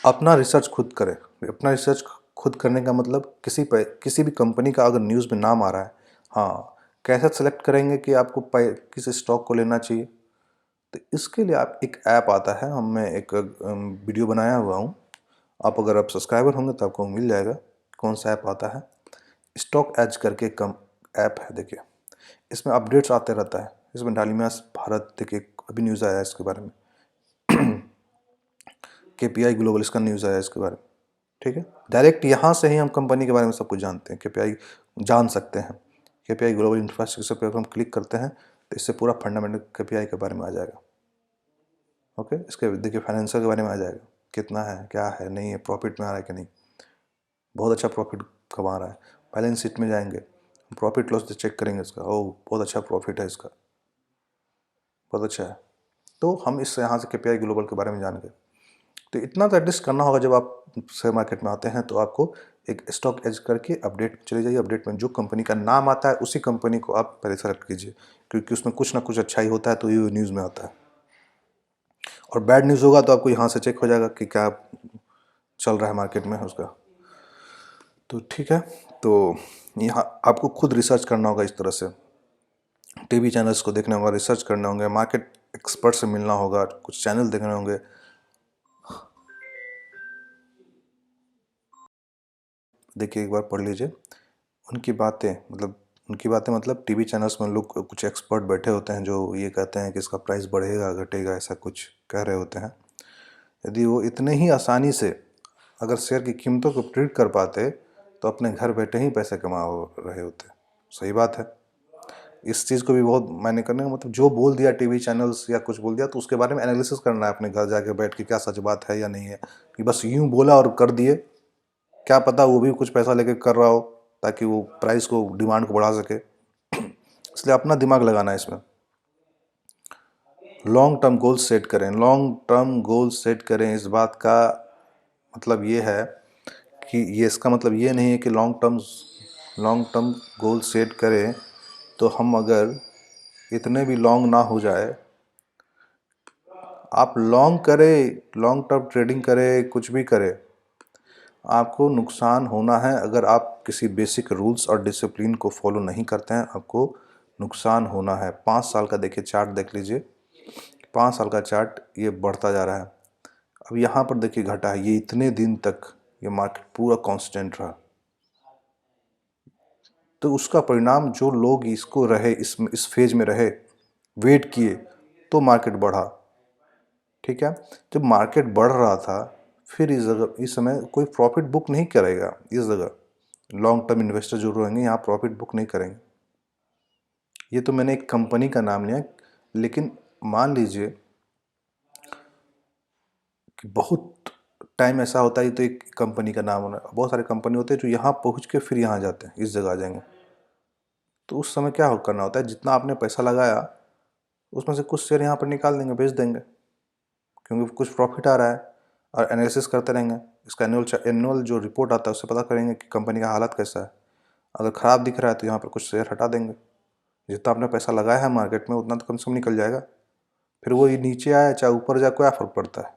अपना रिसर्च खुद करें। अपना रिसर्च खुद करने का मतलब किसी भी कंपनी का अगर न्यूज़ में नाम आ रहा है, हाँ, कैसे सेलेक्ट करेंगे कि आपको किस स्टॉक को लेना चाहिए। तो इसके लिए आप एक ऐप आता है, मैं एक वीडियो बनाया हुआ हूँ, आप अगर आप सब्सक्राइबर होंगे तो आपको मिल जाएगा। कौन सा ऐप आता है, स्टॉक एज करके कम ऐप है, देखिए इसमें अपडेट्स आते रहता है। इसमें डालीमास भारत, देखिए अभी न्यूज़ आया है इसके बारे में, KPI ग्लोबल इसका न्यूज़ आया है इसके बारे में, ठीक है। डायरेक्ट यहाँ से ही हम कंपनी के बारे में सब कुछ जानते हैं, KPI जान सकते हैं। KPI ग्लोबल इंफ्रास्ट्रक्चर पर हम क्लिक करते हैं तो इससे पूरा फंडामेंटल KPI के बारे में आ जाएगा। ओके, इसके देखिए फाइनेंशियल के बारे में आ जाएगा, कितना है, क्या है, नहीं है, प्रॉफिट में आ रहा है कि नहीं, बहुत अच्छा प्रॉफिट कमा रहा है। बैलेंस शीट में जाएंगे, प्रॉफिट लॉस चेक करेंगे इसका, ओह बहुत अच्छा प्रॉफिट है इसका, बहुत अच्छा है। तो हम इस यहाँ से KPI ग्लोबल के बारे में जान गए। तो इतना तो एडजस्ट करना होगा। जब आप शेयर मार्केट में आते हैं तो आपको एक स्टॉक एज करके अपडेट चले जाइए। अपडेट में जो कंपनी का नाम आता है उसी कंपनी को आप पहले सेलेक्ट कीजिए, क्योंकि उसमें कुछ ना कुछ अच्छा ही होता है, तो ये न्यूज़ में आता है। और बैड न्यूज़ होगा तो आपको यहाँ से चेक हो जाएगा कि क्या चल रहा है मार्केट में उसका। तो ठीक है, तो यहाँ आपको खुद रिसर्च करना होगा। इस तरह से टीवी चैनल्स को देखना होगा, रिसर्च करने होंगे, मार्केट एक्सपर्ट से मिलना होगा, कुछ चैनल देखने होंगे। देखिए एक बार पढ़ लीजिए उनकी बातें, मतलब टीवी चैनल्स में लोग कुछ एक्सपर्ट बैठे होते हैं जो ये कहते हैं कि इसका प्राइस बढ़ेगा घटेगा, ऐसा कुछ कह रहे होते हैं। यदि वो इतने ही आसानी से अगर शेयर की कीमतों को प्रिडिक्ट कर पाते तो अपने घर बैठे ही पैसे कमा रहे होते। सही बात है। इस चीज़ को भी बहुत मायने करने का मतलब, जो बोल दिया टीवी चैनल्स या कुछ बोल दिया तो उसके बारे में एनालिसिस करना है अपने घर जाके बैठ के, क्या सच बात है या नहीं है। कि बस यूं बोला और कर दिए, क्या पता वो भी कुछ पैसा लेके कर रहा हो ताकि वो प्राइस को, डिमांड को बढ़ा सके। इसलिए अपना दिमाग लगाना है इसमें। लॉन्ग टर्म गोल सेट करें, लॉन्ग टर्म गोल सेट करें। इस बात का मतलब ये है कि ये, इसका मतलब ये नहीं है कि लॉन्ग टर्म गोल सेट करें तो हम अगर इतने भी लॉन्ग ना हो जाए, आप लॉन्ग करें, लॉन्ग टर्म ट्रेडिंग करें, कुछ भी करें, आपको नुकसान होना है। अगर आप किसी बेसिक रूल्स और डिसिप्लिन को फॉलो नहीं करते हैं, आपको नुकसान होना है। 5 साल का देखिए चार्ट देख लीजिए, 5 साल का चार्ट, ये बढ़ता जा रहा है। अब यहाँ पर देखिए घटा है, ये इतने दिन तक ये मार्केट पूरा कांस्टेंट रहा। तो उसका परिणाम, जो लोग इसको रहे, इस फेज में रहे, वेट किए, तो मार्केट बढ़ा। ठीक है, जब मार्केट बढ़ रहा था, फिर इस समय कोई प्रॉफिट बुक नहीं करेगा। इस जगह लॉन्ग टर्म इन्वेस्टर जो रहेंगे यहाँ प्रॉफिट बुक नहीं करेंगे। ये तो मैंने एक कंपनी का नाम लिया, लेकिन मान लीजिए कि बहुत टाइम ऐसा होता है, तो एक कंपनी का नाम होना, बहुत सारे कंपनी होते हैं जो यहाँ पहुँच के फिर यहाँ जाते हैं, इस जगह आ जाएंगे। तो उस समय क्या करना होता है, जितना आपने पैसा लगाया उसमें से कुछ शेयर यहाँ पर निकाल देंगे, बेच देंगे, क्योंकि कुछ प्रॉफिट आ रहा है। और एनालिसिस करते रहेंगे, इसका एनुअल जो रिपोर्ट आता है उससे पता करेंगे कि कंपनी का हालत कैसा है। अगर ख़राब दिख रहा है तो यहाँ पर कुछ शेयर हटा देंगे। जितना आपने पैसा लगाया है मार्केट में उतना तो कम से कम निकल जाएगा। फिर वो ये नीचे आए चाहे ऊपर जाए, क्या फ़र्क पड़ता है।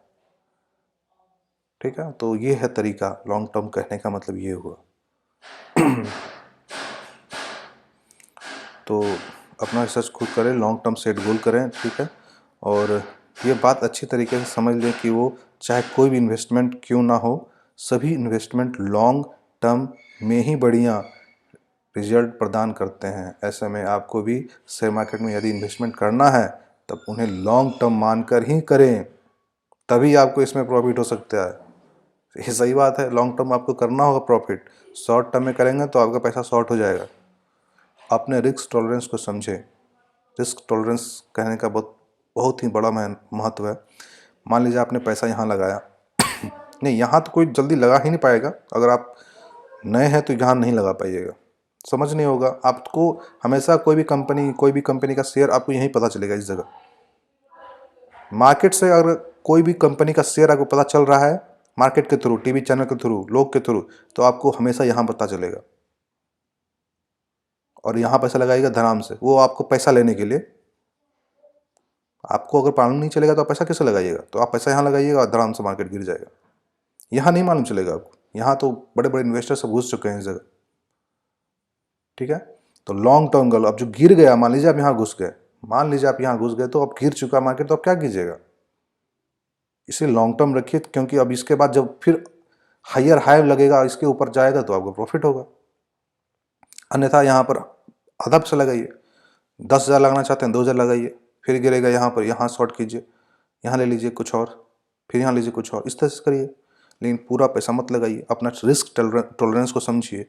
ठीक है, तो ये है तरीका, लॉन्ग टर्म कहने का मतलब ये हुआ। तो अपना रिसर्च खुद करें, लॉन्ग टर्म सेट गोल करें। ठीक है, और ये बात अच्छी तरीके से समझ लें कि वो चाहे कोई भी इन्वेस्टमेंट क्यों ना हो, सभी इन्वेस्टमेंट लॉन्ग टर्म में ही बढ़िया रिजल्ट प्रदान करते हैं। ऐसे में आपको भी शेयर मार्केट में यदि इन्वेस्टमेंट करना है तब उन्हें लॉन्ग टर्म मानकर ही करें, तभी आपको इसमें प्रॉफिट हो सकता है। ये सही बात है, लॉन्ग टर्म आपको करना होगा प्रॉफिट। शॉर्ट टर्म में करेंगे तो आपका पैसा शॉर्ट हो जाएगा। अपने रिस्क टॉलरेंस को समझें। रिस्क टॉलरेंस कहने का बहुत बहुत ही बड़ा महत्व है। मान लीजिए आपने पैसा यहाँ लगाया, नहीं, यहाँ तो कोई जल्दी लगा ही नहीं पाएगा। अगर आप नए हैं तो यहाँ नहीं लगा पाइएगा, समझ नहीं होगा आपको। हमेशा कोई भी कंपनी का शेयर आपको यहीं पता चलेगा, इस जगह मार्केट से। अगर कोई भी कंपनी का शेयर आपको पता चल रहा है मार्केट के थ्रू, टीवी चैनल के थ्रू, लोग के थ्रू, तो आपको हमेशा यहाँ पता चलेगा। और यहाँ पैसा लगाइएगा धड़ाम से, वो आपको पैसा लेने के लिए। आपको अगर मालूम नहीं चलेगा तो आप पैसा कैसे लगाइएगा। तो आप पैसा यहाँ लगाइएगा और धड़ाम से मार्केट गिर जाएगा। यहाँ नहीं मालूम चलेगा आपको, यहाँ तो बड़े बड़े इन्वेस्टर सब घुस चुके हैं इस जगह। ठीक है, तो लॉन्ग टर्म गोल, अब जो गिर गया, मान लीजिए आप यहाँ घुस गए, तो अब गिर चुका मार्केट, तो अब क्या कीजिएगा। इसे लॉन्ग टर्म रखिए, क्योंकि अब इसके बाद जब फिर हायर हाई लगेगा, इसके ऊपर जाएगा तो आपको प्रॉफिट होगा। अन्यथा यहाँ पर आधा पैसा लगाइए, 10,000 लगाना चाहते हैं 2,000 लगाइए, फिर गिरेगा यहाँ पर, यहाँ शॉर्ट कीजिए, यहाँ ले लीजिए कुछ और, फिर यहाँ लीजिए कुछ और, इस तरह से करिए। लेकिन पूरा पैसा मत लगाइए, अपना रिस्क टॉलरेंस को समझिए।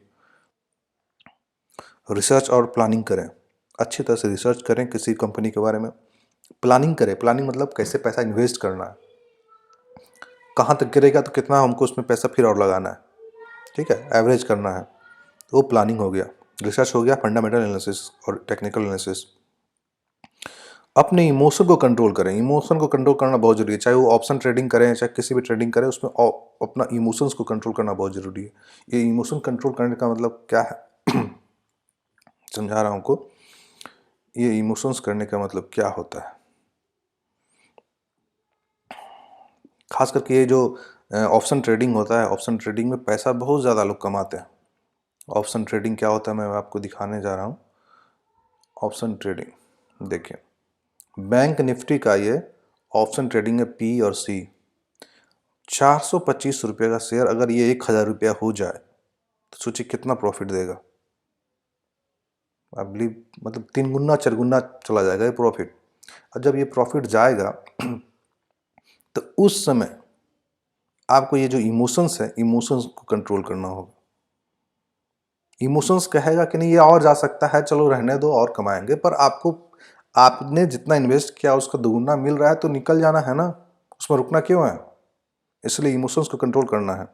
रिसर्च और प्लानिंग करें, अच्छी तरह से रिसर्च करें किसी कंपनी के बारे में। प्लानिंग करें, प्लानिंग मतलब कैसे पैसा इन्वेस्ट करना है, कहाँ तक गिरेगा तो कितना हमको उसमें पैसा फिर और लगाना है। ठीक है, एवरेज करना है, तो वो प्लानिंग हो गया। रिसर्च हो गया, फंडामेंटल एनालिसिस और टेक्निकल एनालिसिस। अपने इमोशन को कंट्रोल करें, इमोशन को कंट्रोल करना बहुत जरूरी है। चाहे वो ऑप्शन ट्रेडिंग करें, चाहे किसी भी ट्रेडिंग करें, उसमें अपना इमोशंस को कंट्रोल करना बहुत जरूरी है। ये इमोशन कंट्रोल करने का मतलब क्या है, समझा रहा हूँ आपको। ये इमोशंस करने का मतलब क्या होता है, खास करके ये जो ऑप्शन ट्रेडिंग होता है, ऑप्शन ट्रेडिंग में पैसा बहुत ज़्यादा लोग कमाते हैं। ऑप्शन ट्रेडिंग क्या होता है मैं आपको दिखाने जा रहा हूँ। ऑप्शन ट्रेडिंग देखिए, बैंक निफ्टी का ये ऑप्शन ट्रेडिंग है, पी और सी। 425 रुपये का शेयर, अगर ये 1,000 रुपया हो जाए तो सोचिए कितना प्रॉफिट देगा। आई बिलीव मतलब 3 गुना 4 गुना चला जाएगा ये प्रॉफिट। और जब ये प्रॉफिट जाएगा तो उस समय आपको ये जो इमोशंस है, इमोशंस को कंट्रोल करना होगा। इमोशंस कहेगा कि नहीं ये और जा सकता है, चलो रहने दो और कमाएंगे, पर आपको, आपने जितना इन्वेस्ट किया उसका दोगुना मिल रहा है तो निकल जाना है ना, उसमें रुकना क्यों है। इसलिए इमोशंस को कंट्रोल करना है।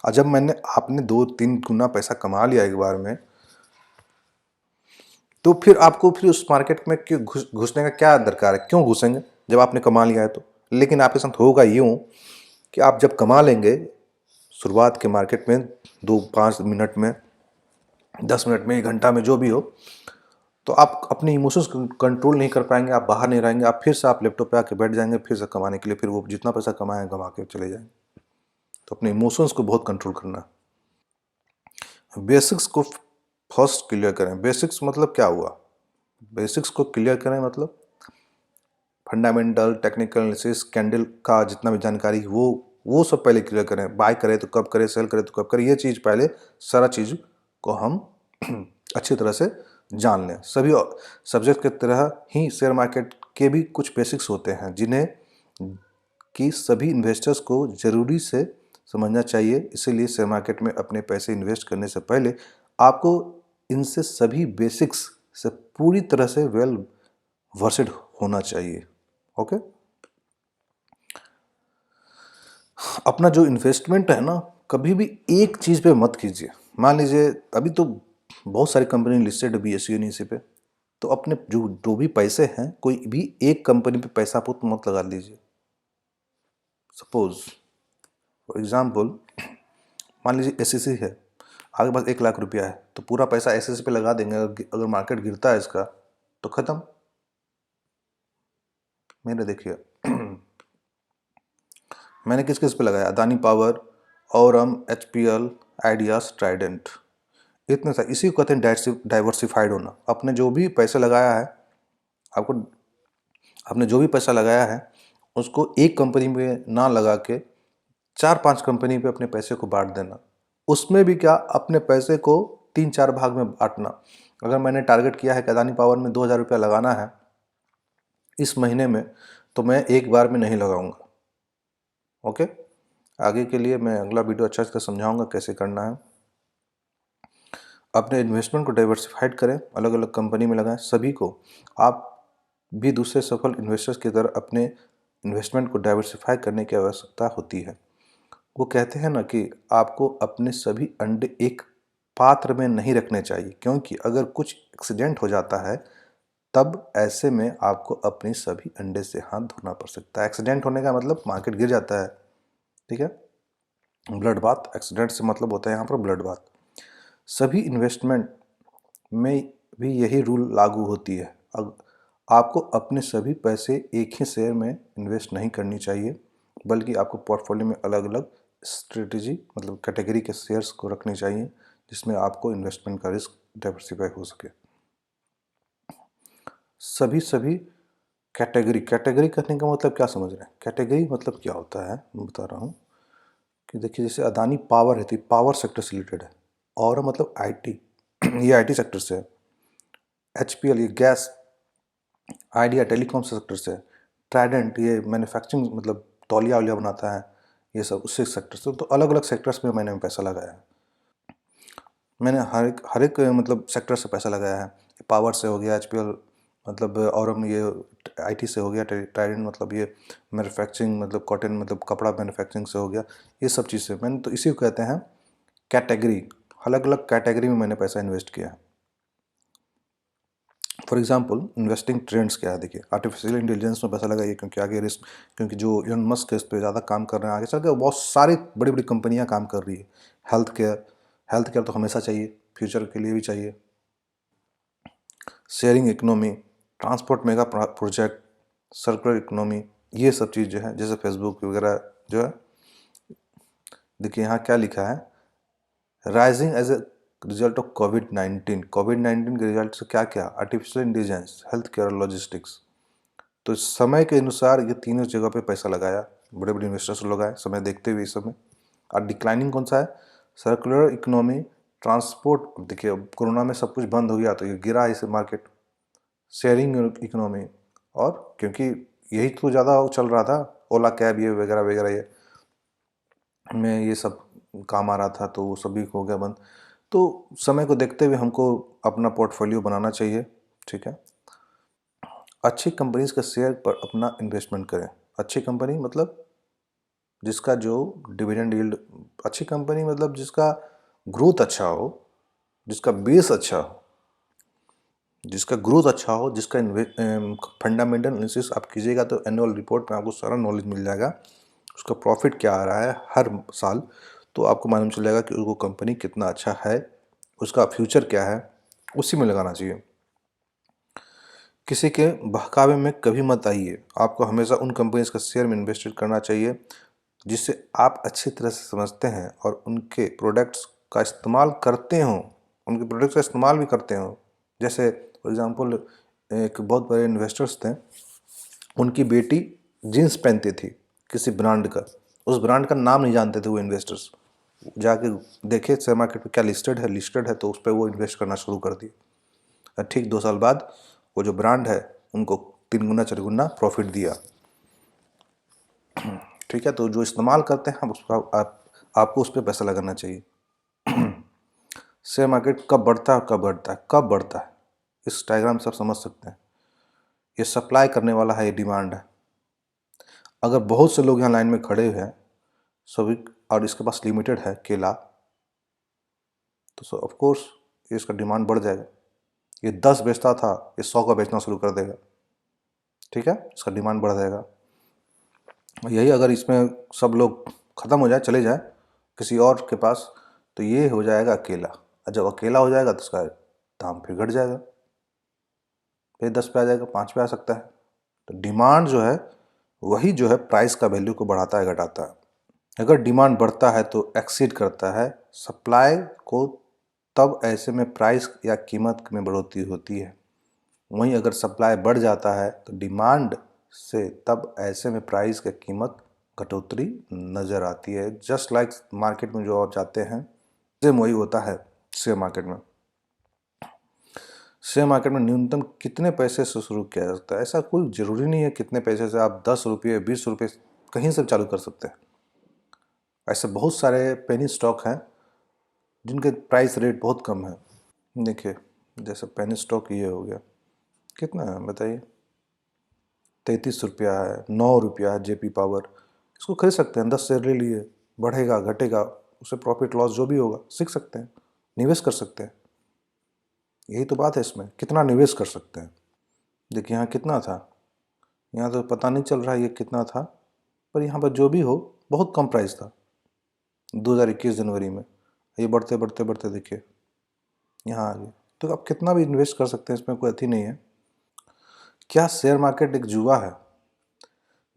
और जब आपने 2-3 गुना पैसा कमा लिया एक बार में, तो फिर आपको फिर उस मार्केट में क्यों घुसने का क्या दरकार है, क्यों घुसेंगे जब आपने कमा लिया है तो। लेकिन आपके साथ होगा यूँ कि आप जब कमा लेंगे शुरुआत के मार्केट में 2-5 मिनट में, 10 मिनट में, 1 घंटा में, जो भी हो, तो आप अपने इमोशंस कंट्रोल नहीं कर पाएंगे, आप बाहर नहीं रहेंगे, आप फिर से आप लैपटॉप पे आके बैठ जाएंगे फिर से कमाने के लिए, फिर वो जितना पैसा कमाए कमा के चले जाएंगे। तो अपने इमोशंस को बहुत कंट्रोल करना है। बेसिक्स को फर्स्ट क्लियर करें। बेसिक्स मतलब क्या हुआ, बेसिक्स को क्लियर करें मतलब फंडामेंटल, टेक्निकल एनालिसिस, कैंडल का जितना भी जानकारी वो सब पहले क्लियर करें। बाय करें तो कब करें, सेल करें तो कब करें, ये चीज़ पहले सारा चीज़ को हम अच्छी तरह से जान लें। सभी सब्जेक्ट की तरह ही शेयर मार्केट के भी कुछ बेसिक्स होते हैं जिन्हें कि सभी इन्वेस्टर्स को ज़रूरी से समझना चाहिए। इसीलिए शेयर मार्केट में अपने पैसे इन्वेस्ट करने से पहले आपको इनसे सभी बेसिक्स से पूरी तरह से वेल वर्सेड होना चाहिए। ओके, अपना जो इन्वेस्टमेंट है ना, कभी भी एक चीज़ पे मत कीजिए। मान लीजिए अभी तो बहुत सारी कंपनी लिस्टेड है BSE NSE पे, तो अपने जो भी पैसे हैं कोई भी एक कंपनी पे पैसा पुत मत लगा लीजिए। सपोज फॉर एग्जाम्पल मान लीजिए SSC है, आपके पास 1 लाख रुपया है, तो पूरा पैसा SSC पे लगा देंगे, अगर मार्केट गिरता है इसका तो ख़त्म। मेरे देखिए मैंने किस किस पे लगाया, Adani power, Aurum, HPL, ideas, Trident, इतने सारे। इसी को कहते हैं डाइवर्सिफाइड होना। आपने जो भी पैसा लगाया है, आपको आपने जो भी पैसा लगाया है उसको एक कंपनी में ना लगा के 4-5 कंपनी पे अपने पैसे को बांट देना। उसमें भी क्या, अपने पैसे को 3-4 भाग में बांटना। अगर मैंने टारगेट किया है कि अदानी पावर में 2000 रुपया लगाना है इस महीने में, तो मैं एक बार में नहीं लगाऊंगा। ओके, आगे के लिए मैं अगला वीडियो अच्छा से समझाऊंगा कैसे करना है। अपने इन्वेस्टमेंट को डाइवर्सिफाइड करें, अलग अलग कंपनी में लगाएं। सभी को आप भी दूसरे सफल इन्वेस्टर्स की तरह अपने इन्वेस्टमेंट को डाइवर्सिफाई करने की आवश्यकता होती है। वो कहते हैं ना कि आपको अपने सभी अंडे एक पात्र में नहीं रखने चाहिए, क्योंकि अगर कुछ एक्सीडेंट हो जाता है तब ऐसे में आपको अपनी सभी अंडे से हाथ धोना पड़ सकता है। एक्सीडेंट होने का मतलब मार्केट गिर जाता है, ठीक है। ब्लड बाथ, एक्सीडेंट से मतलब होता है यहाँ पर ब्लड बाथ। सभी इन्वेस्टमेंट में भी यही रूल लागू होती है। आपको अपने सभी पैसे एक ही शेयर में इन्वेस्ट नहीं करनी चाहिए, बल्कि आपको पोर्टफोलियो में अलग अलग स्ट्रेटजी मतलब कैटेगरी के शेयर्स को रखने चाहिए, जिसमें आपको इन्वेस्टमेंट का रिस्क डाइवर्सिफाई हो सके। सभी कैटेगरी करने का मतलब क्या समझ रहे हैं? कैटेगरी मतलब क्या होता है मैं बता रहा हूँ कि देखिए, जैसे अदानी पावर है तो पावर सेक्टर से रिलेटेड है, और मतलब IT ये IT सेक्टर से है। HPL ये गैस आइडिया टेलीकॉम सेक्टर से, ट्राइडेंट ये मैन्युफैक्चरिंग मतलब तौलिया वौलिया बनाता है, ये सब उससे सेक्टर से। तो अलग अलग सेक्टर्स में मैंने पैसा लगाया है। मैंने हर एक मतलब सेक्टर से पैसा लगाया है। पावर से हो गया, HPL मतलब, और हम ये IT से हो गया, ट्राइडेंट मतलब ये मैन्युफैक्चरिंग मतलब कॉटन मतलब कपड़ा मैन्युफैक्चरिंग से हो गया, ये सब चीज़ से। मैंने तो इसी को कहते हैं कैटेगरी। अलग अलग कैटेगरी में मैंने पैसा इन्वेस्ट किया है। फॉर एग्जाम्पल इन्वेस्टिंग ट्रेंड्स क्या है, देखिए आर्टिफिशियल इंटेलिजेंस में पैसा लगाइए, क्योंकि आगे रिस्क, क्योंकि जो इलन मस्क है इस पर ज़्यादा काम कर रहे हैं, आगे चल के बहुत सारी बड़ी बड़ी कंपनियां काम कर रही है। हेल्थ केयर तो हमेशा चाहिए, फ्यूचर के लिए भी चाहिए। Sharing economy, transport mega project, circular economy, ये सब चीज़ जो है, जैसे फेसबुक वगैरह जो है। देखिए यहाँ क्या लिखा है, rising as a result of कोविड-19 के रिजल्ट से क्या क्या, artificial intelligence, health care, logistics. तो समय के अनुसार ये तीनों जगह पे पैसा लगाया, बड़े बड़े इन्वेस्टर्स लगाए समय देखते हुए इस समय। और डिक्लाइनिंग कौन सा है, सर्कुलर इकोनॉमी, ट्रांसपोर्ट। देखिए अब कोरोना में सब कुछ बंद हो गया तो ये गिरा इसे मार्केट। शेयरिंग इकोनॉमी, और क्योंकि यही तो ज़्यादा चल रहा था, ओला कैब ये वगैरह वगैरह, ये में ये सब काम आ रहा था, तो वो सभी हो गया बंद। तो समय को देखते हुए हमको अपना पोर्टफोलियो बनाना चाहिए, ठीक है। अच्छी कंपनीज का शेयर पर अपना इन्वेस्टमेंट करें। अच्छी कंपनी मतलब जिसका जो डिविडेंड यील्ड, अच्छी कंपनी मतलब जिसका ग्रोथ अच्छा हो, जिसका बेस अच्छा हो, जिसका ग्रोथ अच्छा हो, जिसका फंडामेंटल एनालिसिस आप कीजिएगा तो एनुअल रिपोर्ट में आपको सारा नॉलेज मिल जाएगा। उसका प्रॉफिट क्या आ रहा है हर साल, तो आपको मालूम चल जाएगा कि वो कंपनी कितना अच्छा है, उसका फ्यूचर क्या है, उसी में लगाना चाहिए। किसी के बहकावे में कभी मत आइए। आपको हमेशा उन कंपनीज का शेयर में इन्वेस्ट करना चाहिए जिससे आप अच्छी तरह से समझते हैं और उनके प्रोडक्ट्स का इस्तेमाल करते हों, उनके प्रोडक्ट्स का इस्तेमाल भी करते हों। जैसे फॉर एग्जांपल एक बहुत बड़े इन्वेस्टर्स थे, उनकी बेटी जीन्स पहनती थी किसी ब्रांड का, उस ब्रांड का नाम नहीं जानते थे वो इन्वेस्टर्स, जाके देखे शेयर मार्केट पे क्या लिस्टेड है तो उस पर वो इन्वेस्ट करना शुरू कर दिए। ठीक 2 साल बाद वो जो ब्रांड है उनको 3 गुना 4 गुना प्रॉफिट दिया। ठीक है, तो जो इस्तेमाल करते हैं आपको उस पर पैसा लगाना चाहिए। शेयर मार्केट कब बढ़ता है और कब बढ़ता है इस डायग्राम से आप समझ सकते हैं। ये सप्लाई करने वाला है, ये डिमांड है। अगर बहुत से लोग यहाँ लाइन में खड़े हैं सभी और इसके पास लिमिटेड है केला, तो ऑफ कोर्स इसका डिमांड बढ़ जाएगा। ये 10 बेचता था, ये 100 का बेचना शुरू कर देगा। ठीक है, इसका डिमांड बढ़ जाएगा। यही अगर इसमें सब लोग ख़त्म हो जाए, चले जाए किसी और के पास, तो ये हो जाएगा अकेला। और जब अकेला हो जाएगा तो उसका दाम फिर घट जाएगा, फिर 10 पे आ जाएगा, 5 पे आ सकता है। तो डिमांड जो है वही जो है प्राइस का वैल्यू को बढ़ाता है घटाता है। अगर डिमांड बढ़ता है तो एक्सीड करता है सप्लाई को, तब ऐसे में प्राइस या कीमत में बढ़ोतरी होती है। वहीं अगर सप्लाई बढ़ जाता है तो डिमांड से तब ऐसे में प्राइस की कीमत घटोतरी नज़र आती है। जस्ट लाइक मार्केट में जो आप जाते हैं सेम वही होता है शेयर मार्केट में। शेयर मार्केट में न्यूनतम कितने पैसे से शुरू किया जा सकता है? ऐसा कोई ज़रूरी नहीं है कितने पैसे से, आप 10 रुपये 20 रुपये कहीं से चालू कर सकते हैं। ऐसे बहुत सारे पेनी स्टॉक हैं जिनके प्राइस रेट बहुत कम है। देखिए जैसे पेनी स्टॉक ये हो गया, कितना है बताइए, 33 रुपया है, 9 रुपया है। जेपी पावर, इसको खरीद सकते हैं, 10 शेयर ले लिए, बढ़ेगा घटेगा उससे प्रॉफिट लॉस जो भी होगा सीख सकते हैं, निवेश कर सकते हैं। यही तो बात है इसमें, कितना निवेश कर सकते हैं। देखिए यहाँ कितना था, यहाँ तो पता नहीं चल रहा है ये कितना था, पर यहाँ पर जो भी हो बहुत कम प्राइस था 2021 जनवरी में। ये बढ़ते बढ़ते बढ़ते देखिए यहाँ आ गया। तो आप कितना भी इन्वेस्ट कर सकते हैं, इसमें कोई अति नहीं है। क्या शेयर मार्केट एक जुआ है?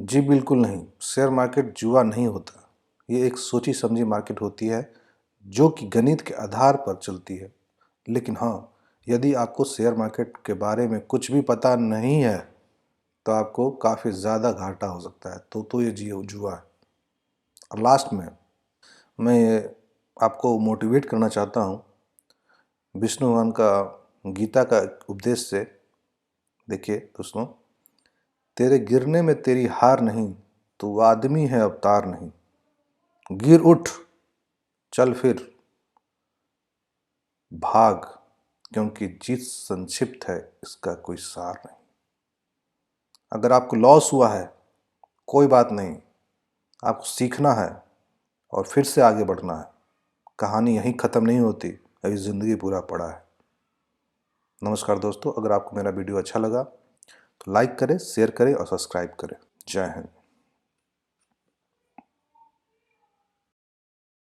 जी बिल्कुल नहीं, शेयर मार्केट जुआ नहीं होता। ये एक सोची समझी मार्केट होती है जो कि गणित के आधार पर चलती है। लेकिन हाँ, यदि आपको शेयर मार्केट के बारे में कुछ भी पता नहीं है तो आपको काफ़ी ज़्यादा घाटा हो सकता है। तो ये जुआ है। और लास्ट में मैं आपको मोटिवेट करना चाहता हूँ विष्णु भगवान का गीता का उपदेश से। देखिए दोस्तों, तेरे गिरने में तेरी हार नहीं, तू आदमी है अवतार नहीं। गिर उठ, चल फिर, भाग, क्योंकि जीत संक्षिप्त है, इसका कोई सार नहीं। अगर आपको लॉस हुआ है कोई बात नहीं, आपको सीखना है और फिर से आगे बढ़ना है। कहानी यहीं ख़त्म नहीं होती, अभी ज़िंदगी पूरा पड़ा है। नमस्कार दोस्तों, अगर आपको मेरा वीडियो अच्छा लगा तो लाइक करें, शेयर करें और सब्सक्राइब करें। जय हिंद।